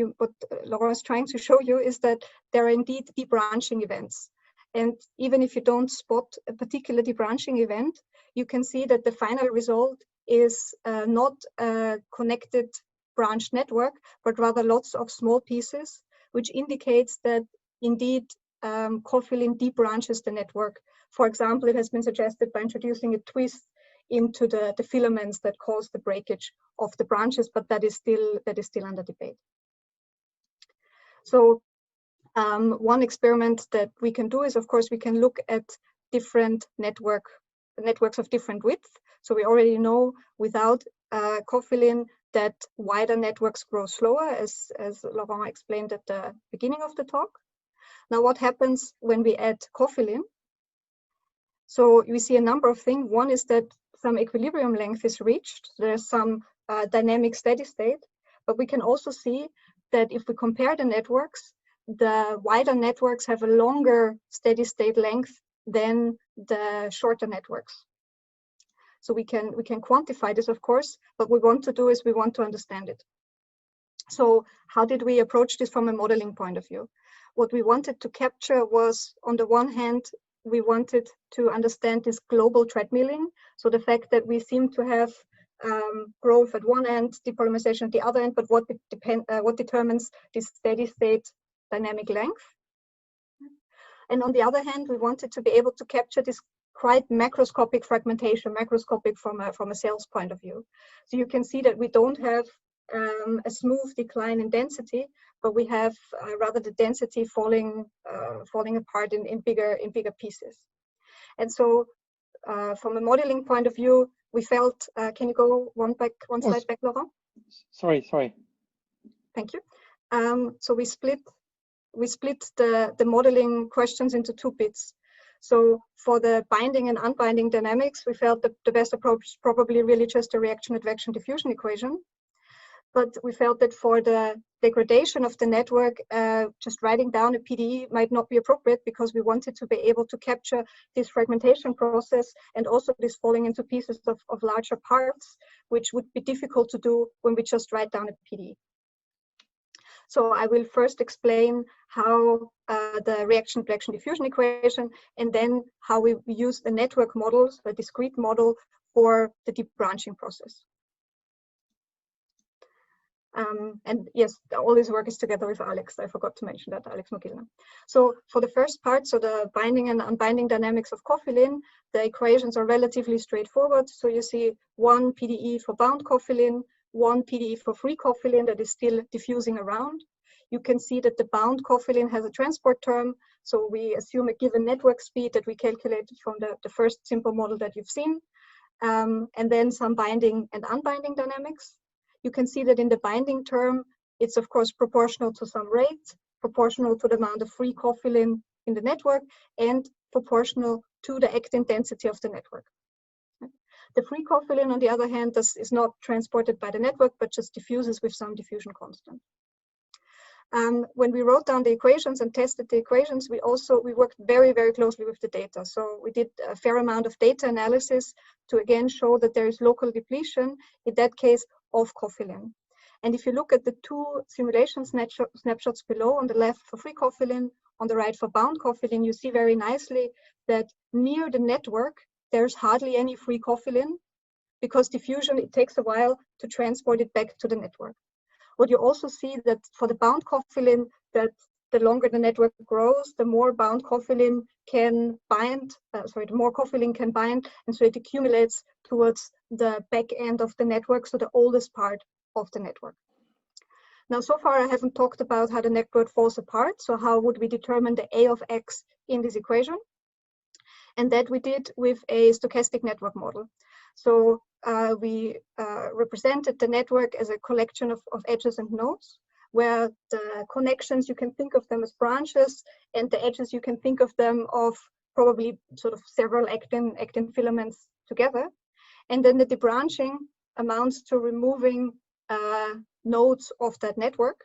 Laurent is trying to show you is that there are indeed debranching events. And even if you don't spot a particular debranching event, you can see that the final result is not a connected branch network, but rather lots of small pieces, which indicates that indeed cofilin debranches the network. For example, it has been suggested by introducing a twist into the filaments that cause the breakage of the branches, but that is still under debate. So one experiment that we can do is, of course, we can look at different networks of different width. So we already know without cofilin that wider networks grow slower, as Laurent explained at the beginning of the talk. Now, what happens when we add cofilin? So we see a number of things. One is that some equilibrium length is reached. There's some dynamic steady state, but we can also see that if we compare the networks, the wider networks have a longer steady state length than the shorter networks. So we can quantify this, of course, but what we want to do is we want to understand it. So how did we approach this from a modeling point of view? What we wanted to capture was, on the one hand, we wanted to understand this global treadmilling. So the fact that we seem to have growth at one end, depolymerization at the other end, but what determines this steady state dynamic length. And on the other hand, we wanted to be able to capture this quite macroscopic fragmentation, macroscopic from a cell's point of view. So you can see that we don't have a smooth decline in density, but we have rather the density falling apart in bigger pieces. And so from a modeling point of view, we felt, can you go one slide back, Laurent? Sorry. Thank you. So we split the modeling questions into two bits. So for the binding and unbinding dynamics, we felt that the best approach is probably really just a reaction-advection diffusion equation. But we felt that for the degradation of the network, just writing down a PDE might not be appropriate, because we wanted to be able to capture this fragmentation process and also this falling into pieces of larger parts, which would be difficult to do when we just write down a PDE. So I will first explain how the reaction-advection diffusion equation, and then how we use the network models, the discrete model, for the debranching process. And yes, all this work is together with Alex. I forgot to mention that, Alex Mogilna. So for the first part, so the binding and unbinding dynamics of cofilin, the equations are relatively straightforward. So you see one PDE for bound cofilin, one PDE for free cofilin that is still diffusing around. You can see that the bound cofilin has a transport term. So we assume a given network speed that we calculated from the first simple model that you've seen. And then some binding and unbinding dynamics. You can see that in the binding term, it's of course proportional to some rate, proportional to the amount of free cofilin in the network, and proportional to the actin density of the network. The free cofilin, on the other hand, is not transported by the network, but just diffuses with some diffusion constant. When we wrote down the equations and tested the equations, we worked very, very closely with the data. So we did a fair amount of data analysis to again show that there is local depletion, in that case, of cofilin. And if you look at the two simulation snapshots below, on the left for free cofilin, on the right for bound cofilin, you see very nicely that near the network, there's hardly any free cofilin, because diffusion, it takes a while to transport it back to the network. What you also see that for the bound cofilin, that the longer the network grows, the more bound cofilin can bind, the more cofilin can bind, and so it accumulates towards the back end of the network, so the oldest part of the network. Now, so far I haven't talked about how the network falls apart, so how would we determine the A of X in this equation? And that we did with a stochastic network model. So we represented the network as a collection of edges and nodes, where the connections, you can think of them as branches, and the edges, you can think of them of probably sort of several actin filaments together. And then the debranching amounts to removing nodes of that network.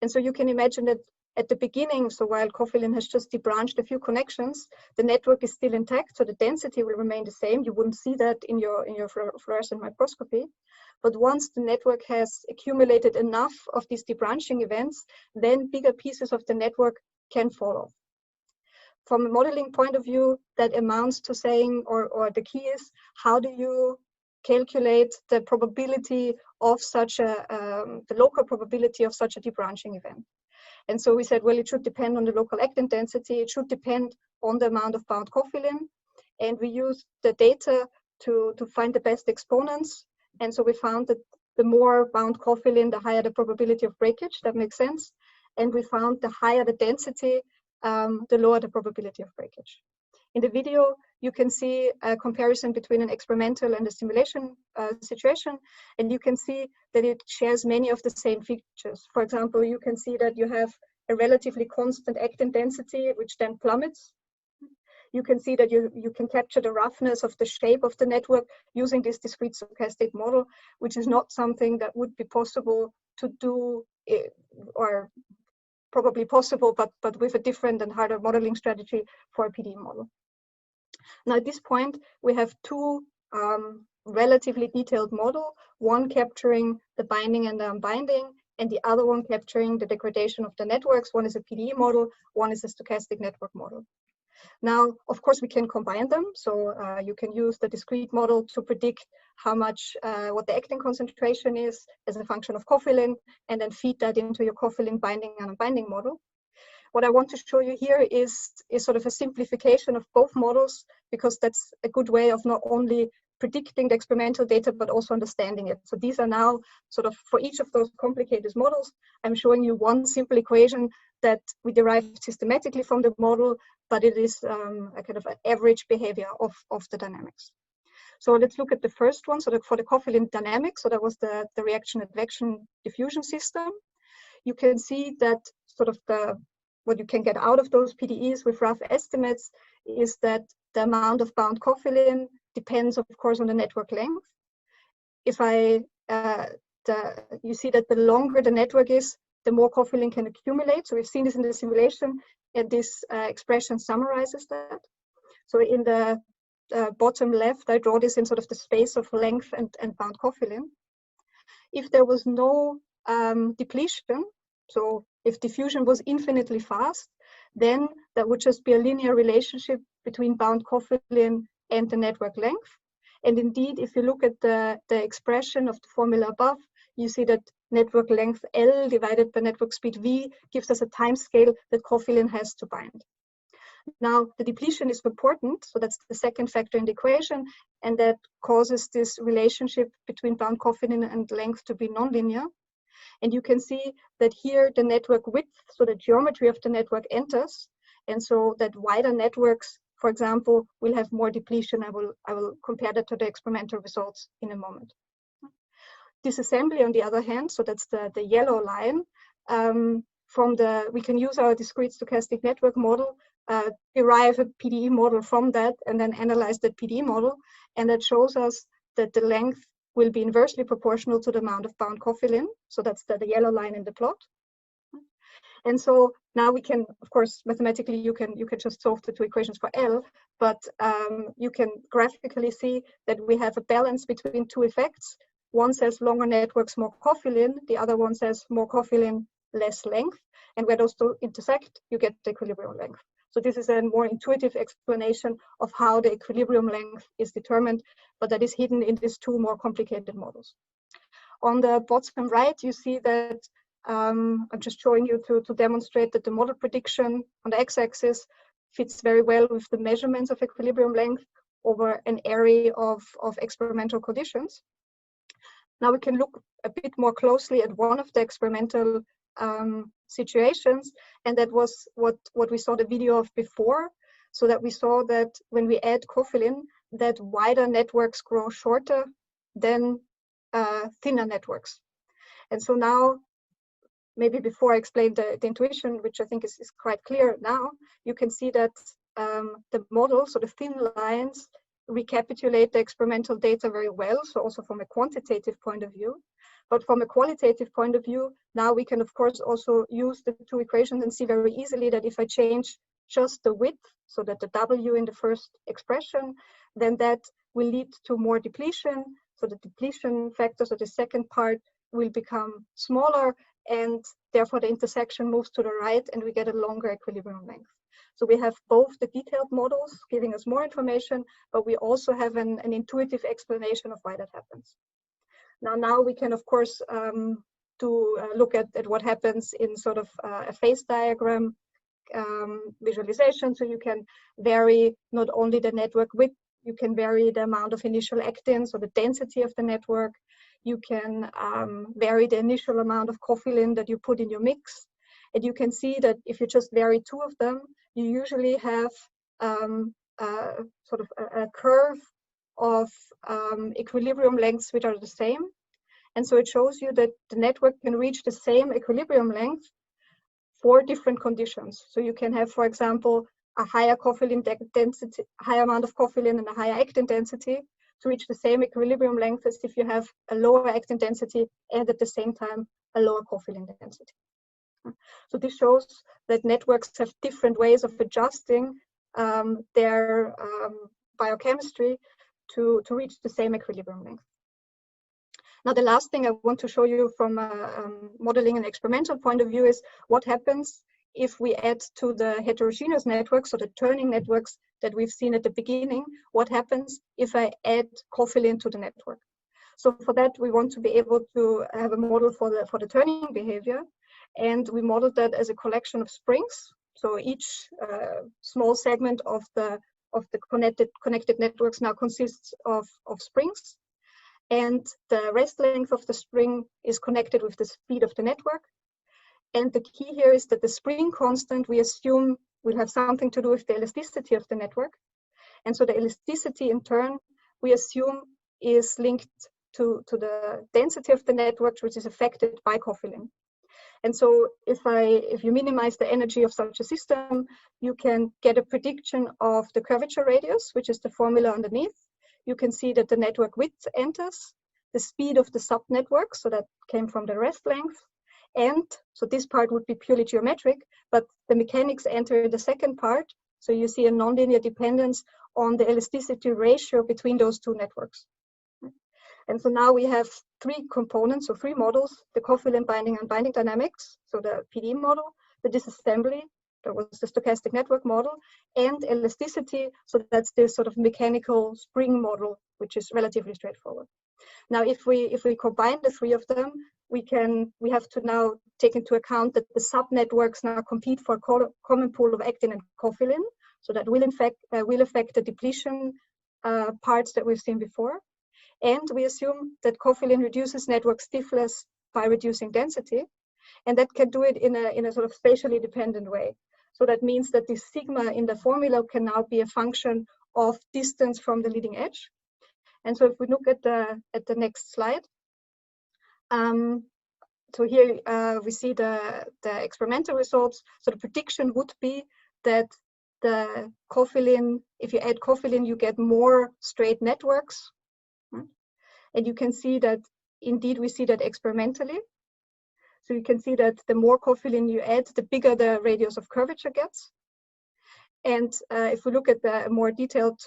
And so you can imagine that at the beginning, so while cofilin has just debranched a few connections, the network is still intact, so the density will remain the same. You wouldn't see that in your fluorescent microscopy. But once the network has accumulated enough of these debranching events, then bigger pieces of the network can fall off. From a modeling point of view, that amounts to saying, or the key is, how do you calculate the probability of such a, the local probability of such a debranching event? And so we said, well, it should depend on the local actin density. It should depend on the amount of bound cofilin. And we used the data to find the best exponents. And so we found that the more bound cofilin, the higher the probability of breakage. That makes sense. And we found the higher the density, the lower the probability of breakage. In the video, you can see a comparison between an experimental and a simulation situation, and you can see that it shares many of the same features. For example, you can see that you have a relatively constant actin density, which then plummets. You can see that you can capture the roughness of the shape of the network using this discrete stochastic model, which is not something that would be possible to do, or probably possible, but with a different and harder modeling strategy for a PD model. Now at this point, we have two relatively detailed models, one capturing the binding and the unbinding, and the other one capturing the degradation of the networks. One is a PDE model, one is a stochastic network model. Now, of course, we can combine them. So you can use the discrete model to predict how much, what the actin concentration is as a function of cofilin, and then feed that into your cofilin binding and unbinding model. What I want to show you here is sort of a simplification of both models, because that's a good way of not only predicting the experimental data, but also understanding it. So these are now sort of, for each of those complicated models, I'm showing you one simple equation that we derived systematically from the model, but it is a kind of an average behavior of the dynamics. So let's look at the first one. So for the cofilin dynamics, so that was the reaction-advection diffusion system. You can see that sort of what you can get out of those PDEs with rough estimates is that the amount of bound cofilin depends, of course, on the network length. If you see that the longer the network is, the more cofilin can accumulate. So we've seen this in the simulation, and this expression summarizes that. So in the bottom left, I draw this in sort of the space of length and bound cofilin. If there was no depletion, so if diffusion was infinitely fast, then that would just be a linear relationship between bound cofilin and the network length. And indeed, if you look at the expression of the formula above, you see that network length L divided by network speed V gives us a time scale that cofilin has to bind. Now, the depletion is important, so that's the second factor in the equation, and that causes this relationship between bound cofilin and length to be nonlinear. And you can see that here the network width, so the geometry of the network enters, and so that wider networks, for example, will have more depletion. I will compare that to the experimental results in a moment. Disassembly, on the other hand, so that's the yellow line, we can use our discrete stochastic network model, derive a PDE model from that, and then analyze that PDE model, and that shows us that the length will be inversely proportional to the amount of bound cofilin. So that's the yellow line in the plot. And so now we can, of course, mathematically, you can just solve the two equations for L, but you can graphically see that we have a balance between two effects. One says longer networks, more cofilin. The other one says more cofilin, less length. And where those two intersect, you get the equilibrium length. So this is a more intuitive explanation of how the equilibrium length is determined, but that is hidden in these two more complicated models. On the bottom right, you see that I'm just showing you to demonstrate that the model prediction on the x-axis fits very well with the measurements of equilibrium length over an array of experimental conditions. Now we can look a bit more closely at one of the experimental situations, and that was what we saw the video of before, so that we saw that when we add cofilin, that wider networks grow shorter than thinner networks. And so now, maybe before I explain the intuition, which I think is quite clear now, you can see that the model, so the thin lines, recapitulate the experimental data very well, so also from a quantitative point of view. But from a qualitative point of view, now we can, of course, also use the two equations and see very easily that if I change just the width, so that the W in the first expression, then that will lead to more depletion. So the depletion factor, so the second part, will become smaller, and therefore the intersection moves to the right, and we get a longer equilibrium length. So we have both the detailed models giving us more information, but we also have an intuitive explanation of why that happens. Now we can, of course, look at what happens in sort of a phase diagram visualization. So you can vary not only the network width, you can vary the amount of initial actin, so the density of the network. You can vary the initial amount of cofilin that you put in your mix. And you can see that if you just vary two of them, you usually have sort of a curve of equilibrium lengths which are the same. And so it shows you that the network can reach the same equilibrium length for different conditions. So you can have, for example, a higher cofilin density, higher amount of cofilin and a higher actin density to reach the same equilibrium length as if you have a lower actin density and at the same time a lower cofilin density. So this shows that networks have different ways of adjusting their biochemistry to reach the same equilibrium length. Now, the last thing I want to show you from a modeling and experimental point of view is what happens if we add to the heterogeneous networks, so the turning networks that we've seen at the beginning, what happens if I add cofilin to the network. So for that, we want to be able to have a model for the turning behavior. And we modeled that as a collection of springs. So each small segment of the connected networks now consists of springs. And the rest length of the spring is connected with the speed of the network. And the key here is that the spring constant, we assume, will have something to do with the elasticity of the network. And so the elasticity, in turn, we assume is linked to the density of the network, which is affected by cofilin. And so if you minimize the energy of such a system, you can get a prediction of the curvature radius, which is the formula underneath. You can see that the network width enters, the speed of the subnetwork, so that came from the rest length. And so this part would be purely geometric, but the mechanics enter the second part. So you see a nonlinear dependence on the elasticity ratio between those two networks. And so now we have three components, so three models: the cofilin binding and binding dynamics, so the PD model, the disassembly, that was the stochastic network model, and elasticity, so that's this sort of mechanical spring model, which is relatively straightforward. Now, if we combine the three of them, we have to now take into account that the subnetworks now compete for a common pool of actin and cofilin, so that will affect the depletion parts that we've seen before. And we assume that cofilin reduces network stiffness by reducing density, and that can do it in a sort of spatially dependent way. So that means that the sigma in the formula can now be a function of distance from the leading edge. And so if we look at the next slide, so here we see the experimental results. So the prediction would be that the cofilin, if you add cofilin, you get more straight networks. And you can see that indeed we see that experimentally. So you can see that the more cofilin you add, the bigger the radius of curvature gets. And if we look at the more detailed,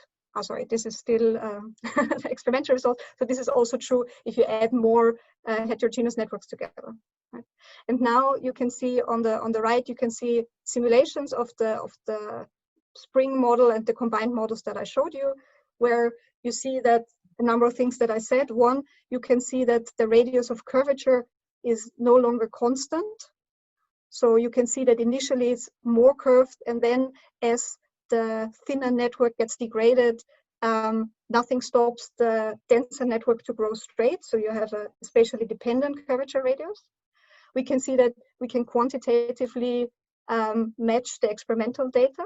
this is still the experimental result. So this is also true if you add more heterogeneous networks together. Right? And now you can see on the right, you can see simulations of the spring model and the combined models that I showed you, where you see that a number of things that I said. One, you can see that the radius of curvature is no longer constant. So you can see that initially it's more curved, and then as the thinner network gets degraded, nothing stops the denser network to grow straight. So you have a spatially dependent curvature radius. We can see that we can quantitatively match the experimental data.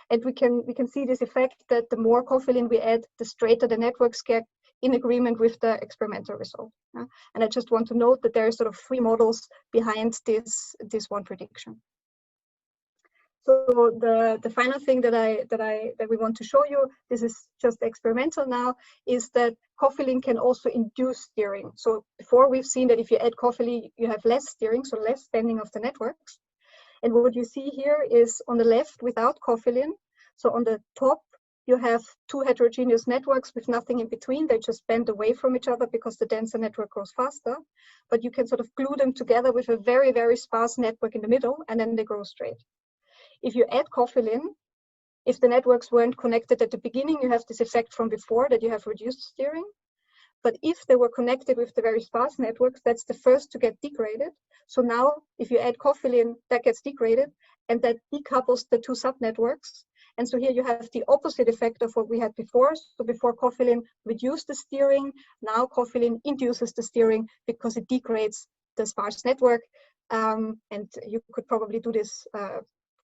And we can see this effect that the more cofilin we add, the straighter the networks get in agreement with the experimental result. And I just want to note that there are sort of 3 models behind this one prediction. So the final thing that we want to show you, this is just experimental now, is that cofilin can also induce steering. So before we've seen that if you add cofilin, you have less steering, so less bending of the networks. And what you see here is on the left without cofilin. So on the top, you have 2 heterogeneous networks with nothing in between. They just bend away from each other because the denser network grows faster. But you can sort of glue them together with a very, very sparse network in the middle, and then they grow straight. If you add cofilin, if the networks weren't connected at the beginning, you have this effect from before that you have reduced steering. But if they were connected with the very sparse networks, that's the first to get degraded. So now, if you add cofilin, that gets degraded, and that decouples the 2 subnetworks. And so here you have the opposite effect of what we had before. So before cofilin reduced the steering, now cofilin induces the steering because it degrades the sparse network. And you could probably do this,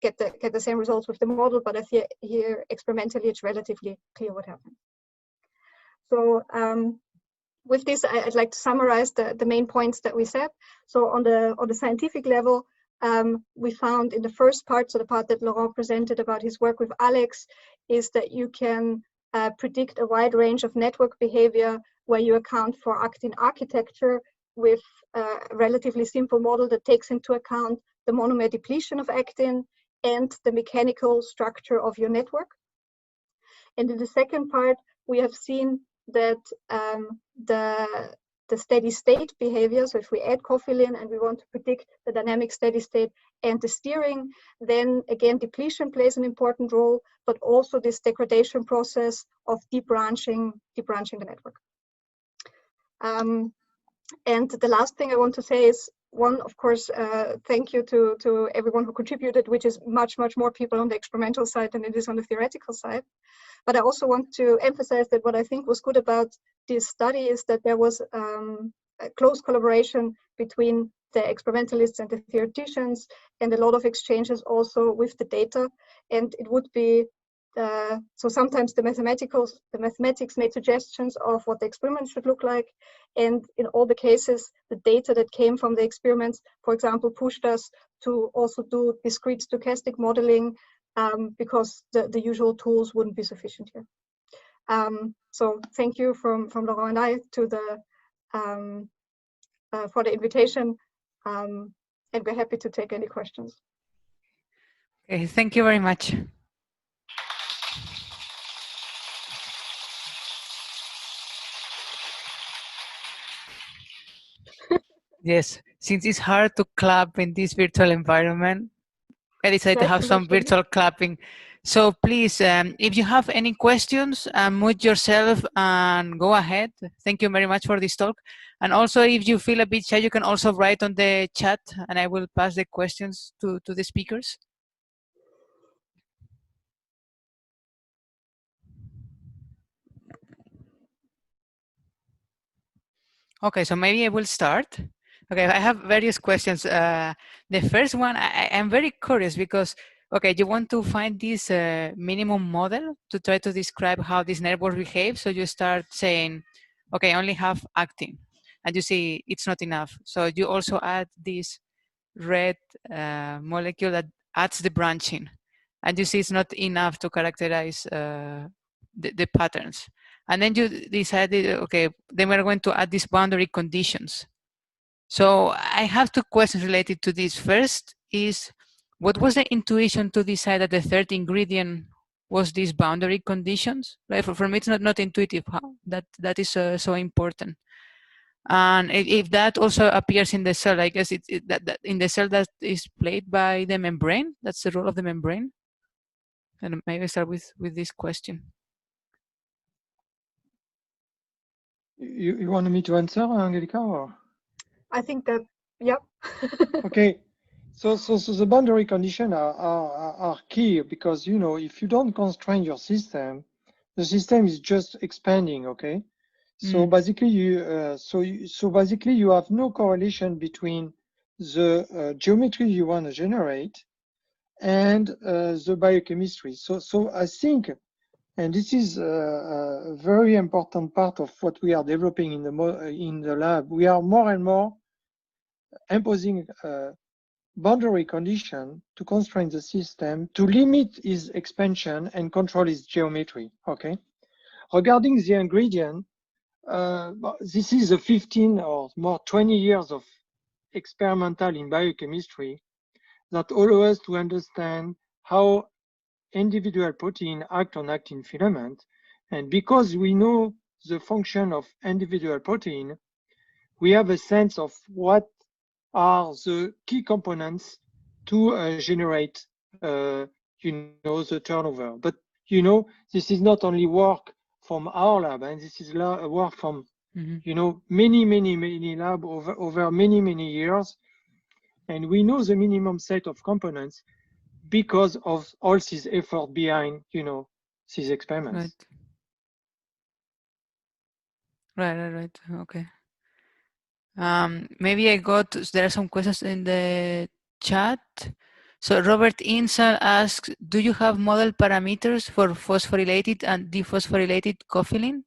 get the same results with the model, but I feel here experimentally it's relatively clear what happened. So with this, I'd like to summarize the main points that we said. So on the scientific level, we found in the first part, so the part that Laurent presented about his work with Alex, is that you can predict a wide range of network behavior where you account for actin architecture with a relatively simple model that takes into account the monomer depletion of actin and the mechanical structure of your network. And in the second part, we have seen that the steady state behavior, so if we add cofilin and we want to predict the dynamic steady state and the steering, then again depletion plays an important role, but also this degradation process of debranching the network. And the last thing I want to say is, one, of course, thank you to everyone who contributed, which is much more people on the experimental side than it is on the theoretical side. But I also want to emphasize that what I think was good about this study is that there was a close collaboration between the experimentalists and the theoreticians, and a lot of exchanges also with the data. And it would be, so sometimes the mathematics made suggestions of what the experiment should look like. And in all the cases, the data that came from the experiments, for example, pushed us to also do discrete stochastic modeling, because the usual tools wouldn't be sufficient here. So thank you from Laurent and I to for the invitation, and we're happy to take any questions. Okay, thank you very much. Yes, since it's hard to clap in this virtual environment, I decided to have some virtual clapping. So please, if you have any questions, mute yourself and go ahead. Thank you very much for this talk. And also, if you feel a bit shy, you can also write on the chat and I will pass the questions to the speakers. Okay, so maybe I will start. Okay, I have various questions. The first one, I'm very curious because, okay, you want to find this minimum model to try to describe how this network behaves. So you start saying, okay, I only have actin, and you see it's not enough. So you also add this red molecule that adds the branching, and you see it's not enough to characterize the patterns. And then you decided, okay, then we're going to add these boundary conditions. So I have 2 questions related to this. First is, what was the intuition to decide that the third ingredient was these boundary conditions? Right? For me, it's not intuitive how that is so important. And if that also appears in the cell, I guess that in the cell that is played by the membrane, that's the role of the membrane. And maybe start with this question. You wanted me to answer, Angelika, or? I think that, yeah. Okay, so the boundary conditions are key, because, you know, if you don't constrain your system, the system is just expanding. Okay, so basically you have no correlation between the geometry you want to generate and the biochemistry. So I think, And this is a very important part of what we are developing in the lab. We are more and more imposing boundary condition to constrain the system to limit its expansion and control its geometry. Okay. Regarding the ingredient, this is a 15 or more 20 years of experimental in biochemistry that allow us to understand how individual protein act on actin filament. And because we know the function of individual protein, we have a sense of what are the key components to generate, the turnover. But, this is not only work from our lab, and this is work from, many labs over many years. And we know the minimum set of components because of all this effort behind, these experiments. Right. Okay. Maybe there are some questions in the chat. So Robert Insel asks, do you have model parameters for phosphorylated and dephosphorylated cofilin?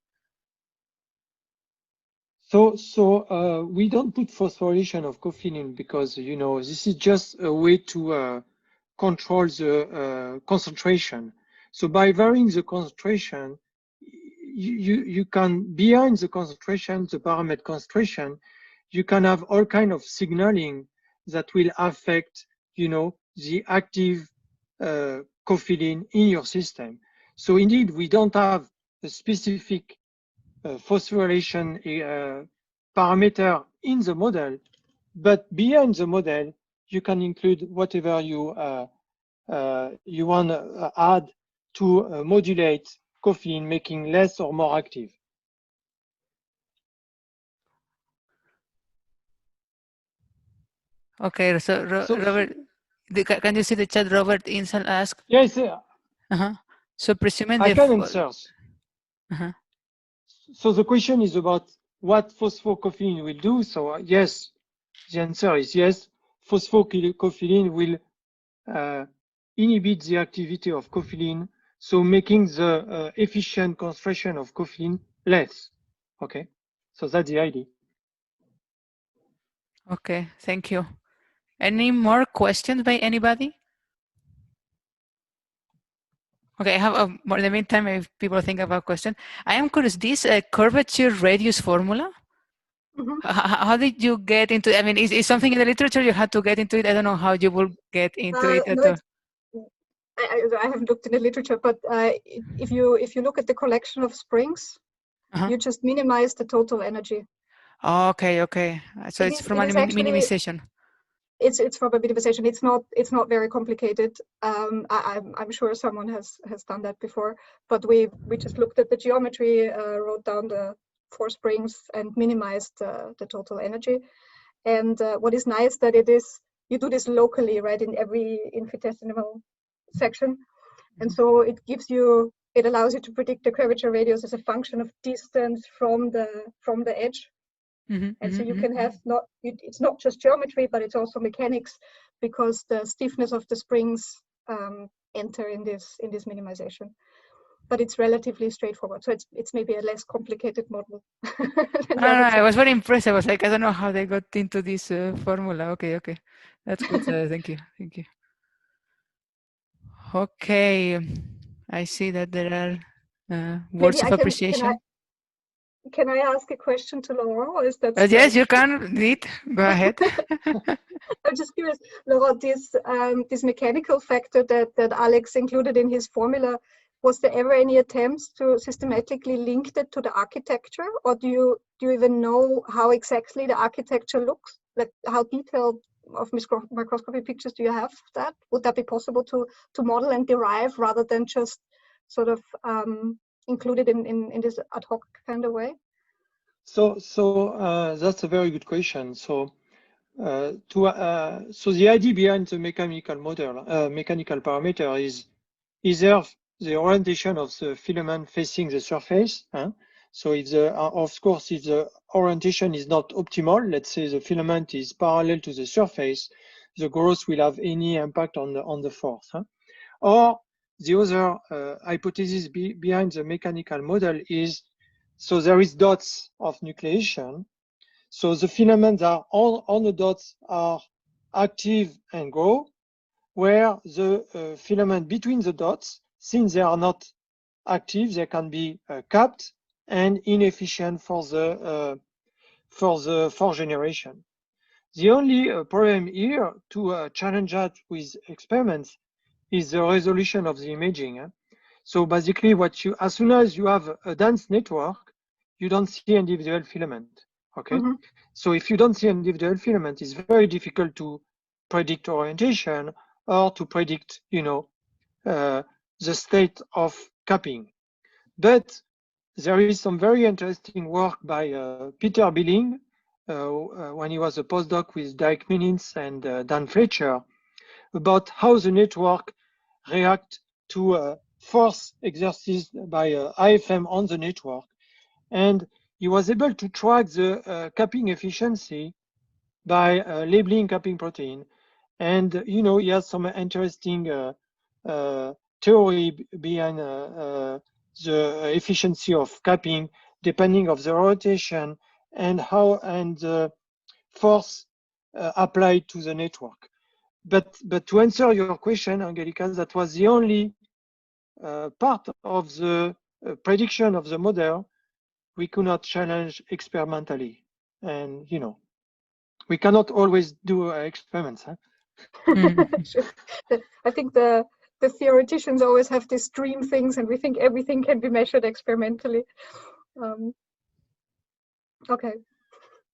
So we don't put phosphorylation of cofilin because, this is just a way to control the concentration. So by varying the concentration, you can, behind the concentration, the parameter concentration, you can have all kind of signaling that will affect, the active cofilin in your system. So indeed, we don't have a specific phosphorylation parameter in the model, but behind the model, you can include whatever you want to add to modulate cofilin, making less or more active. Okay, so Robert, can you see the chat? Robert Insel asked. Yes. So presuming I can answer. So the question is about what phosphocofilin will do. So yes, the answer is yes. Phosphocofilin will inhibit the activity of cofilin, so making the efficient concentration of cofilin less. Okay, so that's the idea. Okay, thank you. Any more questions by anybody? Okay, I have more in the meantime, if people think about question. I am curious, this curvature radius formula, how did you get into it? I mean, is something in the literature you had to get into it? I don't know how you will get into it. No, I haven't looked in the literature, but if you look at the collection of springs, you just minimize the total energy. Oh, okay. So it's from a minimization. It's from a minimization. It's not very complicated. I'm sure someone has done that before, but we just looked at the geometry, wrote down the 4 springs, and minimized the total energy. And what is nice that you do this locally, right, in every infinitesimal section, and so it allows you to predict the curvature radius as a function of distance from the edge. And so you can have it's not just geometry, but it's also mechanics, because the stiffness of the springs enter in this minimization. But it's relatively straightforward. So it's maybe a less complicated model. I was very impressed. I was like, I don't know how they got into this formula. Okay. That's good. Thank you. Okay. I see that there are words of appreciation. Can I ask a question to Laurent, or is that yes, you can. Go ahead. I'm just curious, Laurent, this mechanical factor that Alex included in his formula, was there ever any attempts to systematically link that to the architecture, or do you even know how exactly the architecture looks? Like, how detailed of microscopy pictures do you have that? Would that be possible to model and derive rather than just sort of included in this ad hoc kind of way? So that's a very good question. So the idea behind the mechanical model, mechanical parameter, is either the orientation of the filament facing the surface. So if of course, if the orientation is not optimal, let's say the filament is parallel to the surface, the growth will have any impact on the force. Or the other hypothesis behind the mechanical model is, so there is dots of nucleation. So the filaments are on the dots are active and grow, where the filament between the dots, since they are not active, they can be capped and inefficient for the force generation. The only problem here to challenge that with experiments is the resolution of the imaging. So basically, as soon as you have a dense network, you don't see individual filament. Okay, so if you don't see individual filament, it's very difficult to predict orientation or to predict, the state of capping. But there is some very interesting work by Peter Billing when he was a postdoc with Dirk Minins and Dan Fletcher about how the network react to force exerted by IFM on the network. And he was able to track the capping efficiency by labeling capping protein. And, he has some interesting theory behind the efficiency of capping, depending of the rotation and the force applied to the network. But to answer your question, Angelika, that was the only part of the prediction of the model we could not challenge experimentally. And, we cannot always do experiments. Huh? I think the theoreticians always have these dream things, and we think everything can be measured experimentally. Okay,